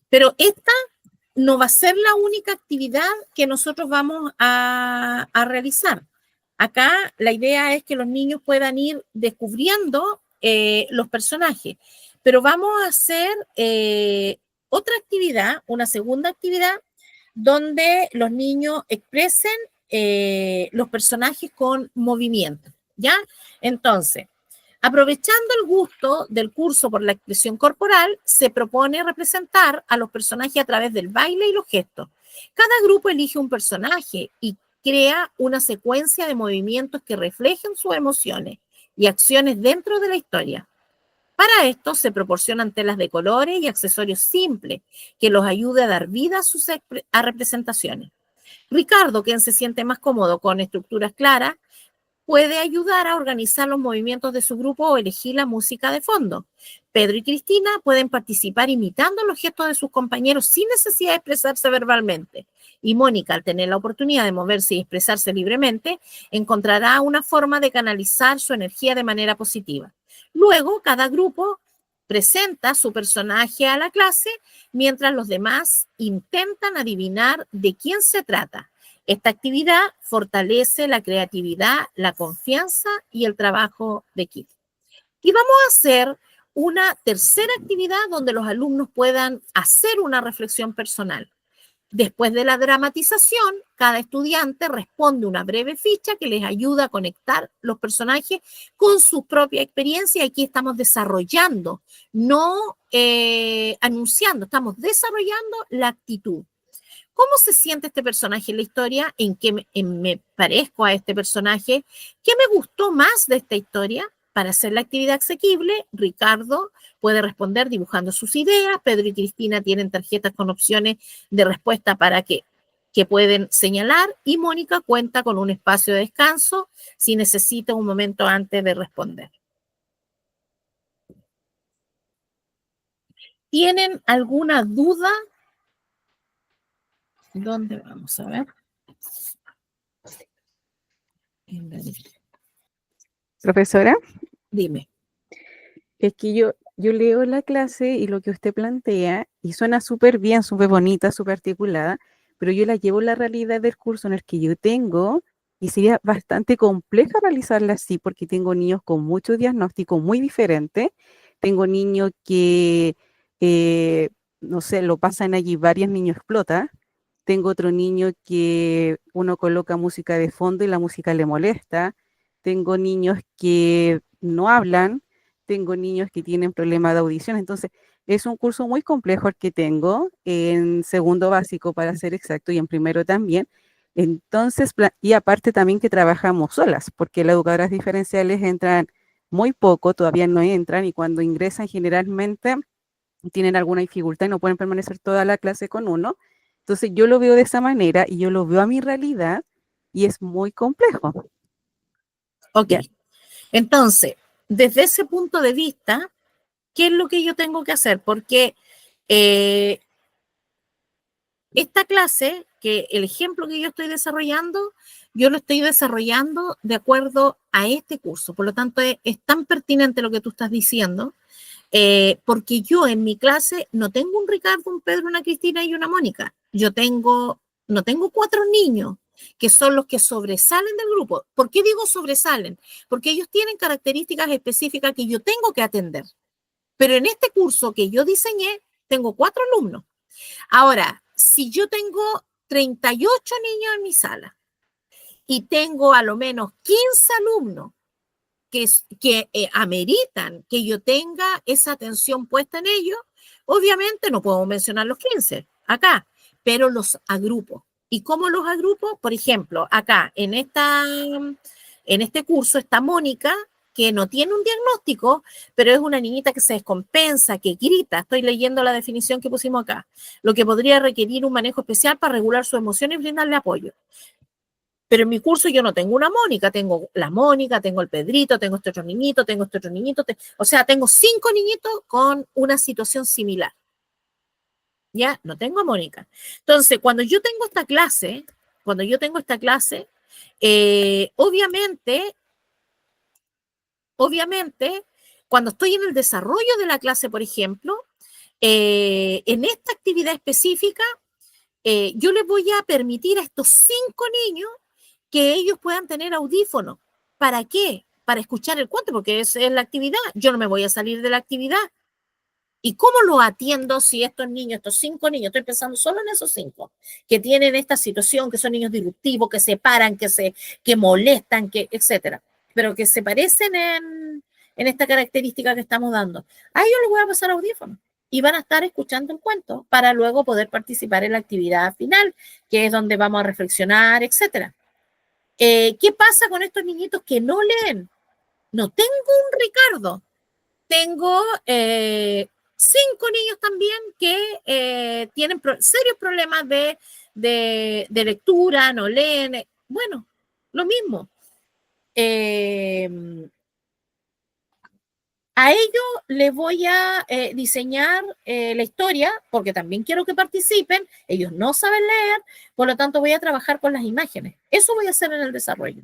Pero esta no va a ser la única actividad que nosotros vamos a realizar. Acá la idea es que los niños puedan ir descubriendo los personajes, pero vamos a hacer otra actividad, una segunda actividad, donde los niños expresen los personajes con movimiento, ¿ya? Entonces, aprovechando el gusto del curso por la expresión corporal, se propone representar a los personajes a través del baile y los gestos. Cada grupo elige un personaje y crea una secuencia de movimientos que reflejen sus emociones y acciones dentro de la historia. Para esto se proporcionan telas de colores y accesorios simples que los ayude a dar vida a sus representaciones. Ricardo, quien se siente más cómodo con estructuras claras, puede ayudar a organizar los movimientos de su grupo o elegir la música de fondo. Pedro y Cristina pueden participar imitando los gestos de sus compañeros sin necesidad de expresarse verbalmente. Y Mónica, al tener la oportunidad de moverse y expresarse libremente, encontrará una forma de canalizar su energía de manera positiva. Luego, cada grupo presenta su personaje a la clase, mientras los demás intentan adivinar de quién se trata. Esta actividad fortalece la creatividad, la confianza y el trabajo de equipo. Y vamos a hacer una tercera actividad donde los alumnos puedan hacer una reflexión personal. Después de la dramatización, cada estudiante responde una breve ficha que les ayuda a conectar los personajes con su propia experiencia. Aquí estamos desarrollando, no anunciando, estamos desarrollando la actitud. ¿Cómo se siente este personaje en la historia? ¿En qué me parezco a este personaje? ¿Qué me gustó más de esta historia? Para hacer la actividad asequible, Ricardo puede responder dibujando sus ideas, Pedro y Cristina tienen tarjetas con opciones de respuesta para que pueden señalar, y Mónica cuenta con un espacio de descanso si necesita un momento antes de responder. ¿Tienen alguna duda? ¿Dónde vamos a ver? Profesora, Dime. es que yo leo la clase y lo que usted plantea y suena súper bien, súper bonita, súper articulada, pero yo la llevo a la realidad del curso en el que yo tengo y sería bastante compleja realizarla así porque tengo niños con muchos diagnósticos muy diferentes. Tengo niños que, no sé, lo pasan allí, varios niños explota. Tengo otro niño que uno coloca música de fondo y la música le molesta. Tengo niños que no hablan, tengo niños que tienen problemas de audición. Entonces, es un curso muy complejo el que tengo en segundo básico, para ser exacto, y en primero también. Entonces, y aparte también que trabajamos solas, porque las educadoras diferenciales entran muy poco, todavía no entran, y cuando ingresan generalmente tienen alguna dificultad y no pueden permanecer toda la clase con uno. Entonces, yo lo veo de esa manera y yo lo veo a mi realidad y es muy complejo. Ok. Ya. Entonces, desde ese punto de vista, ¿qué es lo que yo tengo que hacer? Porque esta clase, que el ejemplo que yo estoy desarrollando, yo lo estoy desarrollando de acuerdo a este curso. Por lo tanto, es tan pertinente lo que tú estás diciendo, Porque yo en mi clase no tengo un Ricardo, un Pedro, una Cristina y una Mónica. No tengo 4 niños que son los que sobresalen del grupo. ¿Por qué digo sobresalen? Porque ellos tienen características específicas que yo tengo que atender. Pero en este curso que yo diseñé, tengo 4 alumnos. Ahora, si yo tengo 38 niños en mi sala y tengo a lo menos 15 alumnos que ameritan que yo tenga esa atención puesta en ellos, obviamente no puedo mencionar los 15 acá, pero los agrupo. ¿Y cómo los agrupo? Por ejemplo, acá en este curso está Mónica, que no tiene un diagnóstico, pero es una niñita que se descompensa, que grita. Estoy leyendo la definición que pusimos acá. Lo que podría requerir un manejo especial para regular sus emociones y brindarle apoyo. Pero en mi curso yo no tengo una Mónica, tengo la Mónica, tengo el Pedrito, tengo este otro niñito, o sea, tengo 5 niñitos con una situación similar. Ya, no tengo a Mónica. Entonces, cuando yo tengo esta clase, obviamente, cuando estoy en el desarrollo de la clase, por ejemplo, en esta actividad específica, yo les voy a permitir a estos 5 niños que ellos puedan tener audífonos. ¿Para qué? Para escuchar el cuento, porque esa es la actividad. Yo no me voy a salir de la actividad. ¿Y cómo lo atiendo si estos 5 niños, estoy pensando solo en esos 5, que tienen esta situación, que son niños disruptivos, que se paran, que molestan, etcétera, pero que se parecen en esta característica que estamos dando? A ellos les voy a pasar audífonos y van a estar escuchando el cuento para luego poder participar en la actividad final, que es donde vamos a reflexionar, etcétera. ¿Qué pasa con estos niñitos que no leen? No tengo un Ricardo, tengo 5 niños también que tienen serios problemas de lectura, no leen. Bueno, lo mismo. A ellos les voy a diseñar la historia, porque también quiero que participen. Ellos no saben leer, por lo tanto voy a trabajar con las imágenes. Eso voy a hacer en el desarrollo.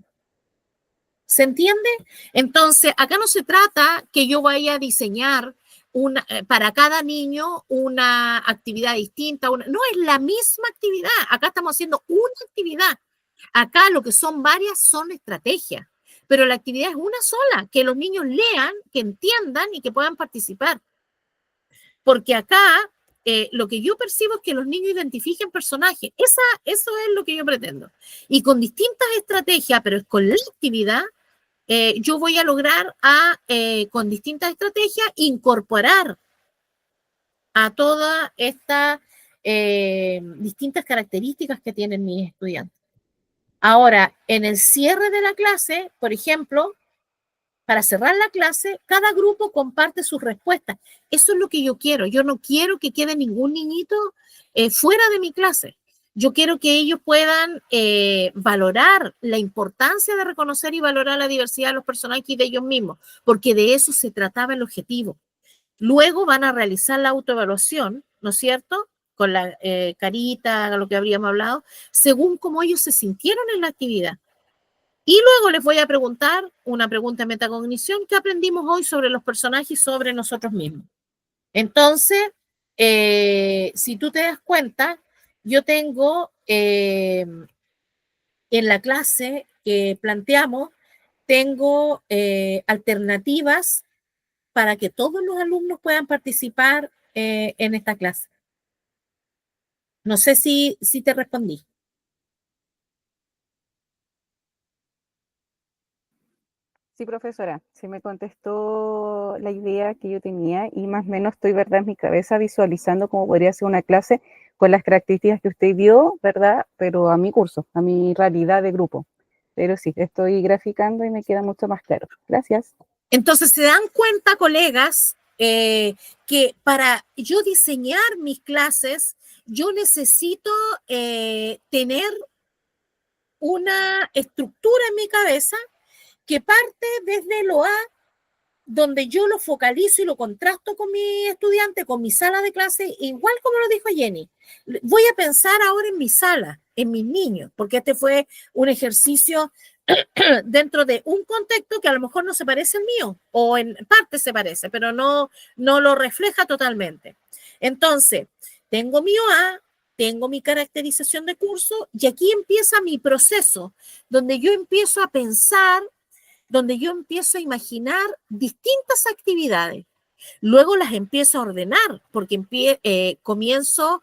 ¿Se entiende? Entonces, acá no se trata que yo vaya a diseñar para cada niño una actividad distinta. No es la misma actividad. Acá estamos haciendo una actividad. Acá lo que son varias son estrategias, pero la actividad es una sola, que los niños lean, que entiendan y que puedan participar. Porque acá lo que yo percibo es que los niños identifiquen personajes. Eso es lo que yo pretendo. Y con distintas estrategias, pero con la actividad, yo voy a lograr con distintas estrategias incorporar a todas estas distintas características que tienen mis estudiantes. Ahora, en el cierre de la clase, por ejemplo, para cerrar la clase, cada grupo comparte sus respuestas. Eso es lo que yo quiero. Yo no quiero que quede ningún niñito fuera de mi clase. Yo quiero que ellos puedan valorar la importancia de reconocer y valorar la diversidad de los personajes y de ellos mismos, porque de eso se trataba el objetivo. Luego van a realizar la autoevaluación, ¿no es cierto?, con la carita, lo que habríamos hablado, según cómo ellos se sintieron en la actividad. Y luego les voy a preguntar una pregunta de metacognición: ¿qué aprendimos hoy sobre los personajes y sobre nosotros mismos? Entonces, si tú te das cuenta, yo tengo en la clase que planteamos, tengo alternativas para que todos los alumnos puedan participar en esta clase. No sé si te respondí. Sí, profesora, sí me contestó la idea que yo tenía y más o menos estoy, ¿verdad?, en mi cabeza visualizando cómo podría ser una clase con las características que usted vio, ¿verdad?, pero a mi curso, a mi realidad de grupo. Pero sí, estoy graficando y me queda mucho más claro. Gracias. Entonces, se dan cuenta, colegas, que para yo diseñar mis clases, yo necesito tener una estructura en mi cabeza que parte desde lo A, donde yo lo focalizo y lo contrasto con mi estudiante, con mi sala de clase, igual como lo dijo Jenny. Voy a pensar ahora en mi sala, en mis niños, porque este fue un ejercicio dentro de un contexto que a lo mejor no se parece al mío, o en parte se parece, pero no lo refleja totalmente. Entonces, tengo mi OA, tengo mi caracterización de curso, y aquí empieza mi proceso, donde yo empiezo a pensar, donde yo empiezo a imaginar distintas actividades. Luego las empiezo a ordenar, porque comienzo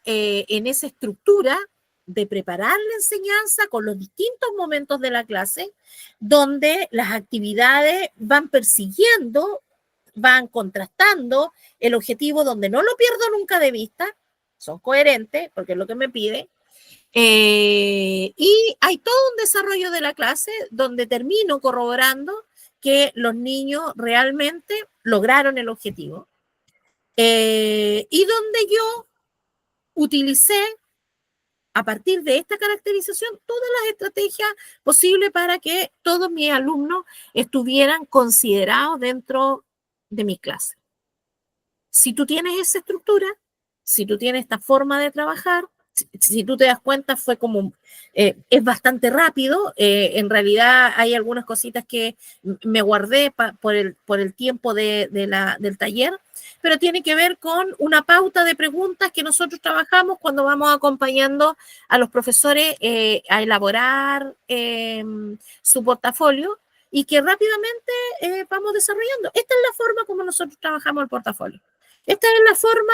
en esa estructura de preparar la enseñanza con los distintos momentos de la clase, donde las actividades van persiguiendo, van contrastando el objetivo, donde no lo pierdo nunca de vista, son coherentes, porque es lo que me pide, y hay todo un desarrollo de la clase donde termino corroborando que los niños realmente lograron el objetivo. Y donde yo utilicé, a partir de esta caracterización, todas las estrategias posibles para que todos mis alumnos estuvieran considerados dentro de mi clase. Si tú tienes esa estructura, si tú tienes esta forma de trabajar, si tú te das cuenta, fue como, es bastante rápido. En realidad hay algunas cositas que me guardé por el tiempo del taller, pero tiene que ver con una pauta de preguntas que nosotros trabajamos cuando vamos acompañando a los profesores a elaborar su portafolio, y que rápidamente vamos desarrollando. Esta es la forma como nosotros trabajamos el portafolio. Esta es la forma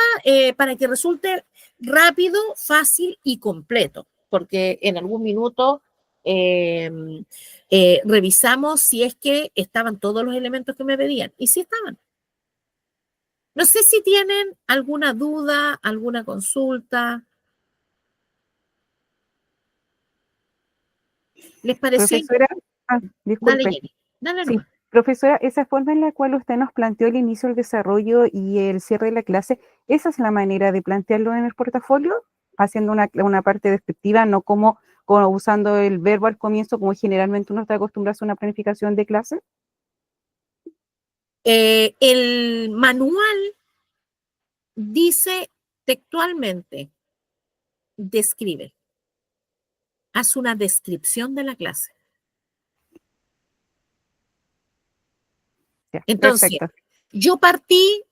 para que resulte rápido, fácil y completo, porque en algún minuto revisamos si es que estaban todos los elementos que me pedían, y sí estaban. No sé si tienen alguna duda, alguna consulta. ¿Les pareció? Profesora, Dale, disculpe. Jenny, dale Sí, nomás. profesora, esa forma en la cual usted nos planteó el inicio, el desarrollo y el cierre de la clase, ¿esa es la manera de plantearlo en el portafolio? Haciendo una parte descriptiva, no como usando el verbo al comienzo, como generalmente uno está acostumbrado a hacer una planificación de clase. El manual dice textualmente, describe, haz una descripción de la clase. Ya, Entonces, perfecto. yo partí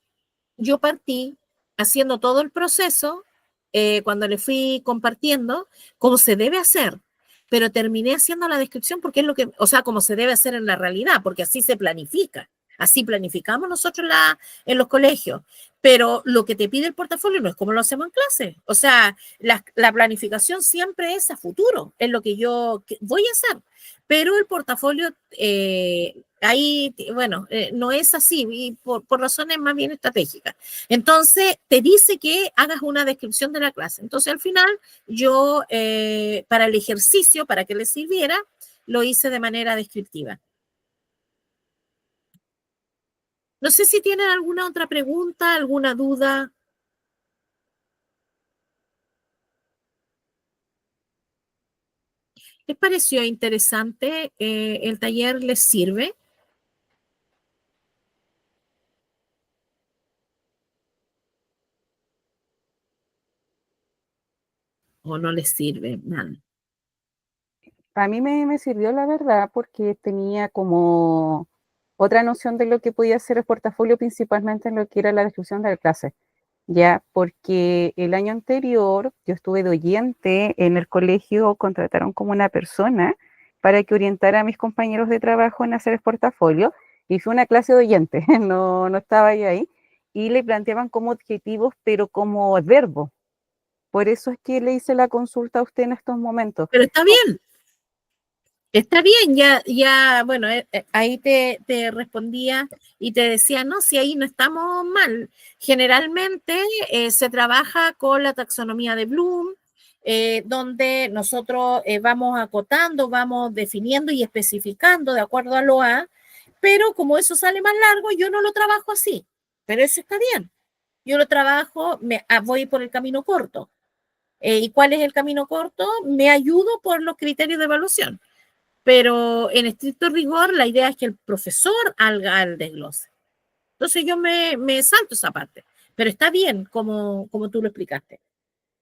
haciendo todo el proceso cuando le fui compartiendo cómo se debe hacer, pero terminé haciendo la descripción porque es lo que, o sea, cómo se debe hacer en la realidad, porque así se planifica. Así planificamos nosotros en los colegios, pero lo que te pide el portafolio no es como lo hacemos en clase. O sea, la planificación siempre es a futuro, es lo que yo voy a hacer, pero el portafolio ahí, bueno, no es así, y por razones más bien estratégicas. Entonces, te dice que hagas una descripción de la clase. Entonces, al final, yo, para el ejercicio, para que les sirviera, lo hice de manera descriptiva. No sé si tienen alguna otra pregunta, alguna duda. ¿Les pareció interesante el taller? ¿Les sirve o no les sirve? Nada. A mí me sirvió la verdad porque tenía como otra noción de lo que podía hacer el portafolio, principalmente en lo que era la descripción de la clase. Ya, porque el año anterior yo estuve de oyente en el colegio, contrataron como una persona para que orientara a mis compañeros de trabajo en hacer el portafolio, y fue una clase de oyente, no estaba yo ahí, y le planteaban como objetivos, pero como verbo. Por eso es que le hice la consulta a usted en estos momentos. Pero está bien. Está bien, ya, bueno, ahí te respondía y te decía, no, si ahí no estamos mal. Generalmente se trabaja con la taxonomía de Bloom, donde nosotros vamos acotando, vamos definiendo y especificando de acuerdo a lo A, pero como eso sale más largo, yo no lo trabajo así, pero eso está bien. Yo lo trabajo, voy por el camino corto. ¿Y cuál es el camino corto? Me ayudo por los criterios de evaluación, pero en estricto rigor la idea es que el profesor haga el desglose. Entonces yo me salto esa parte, pero está bien como tú lo explicaste.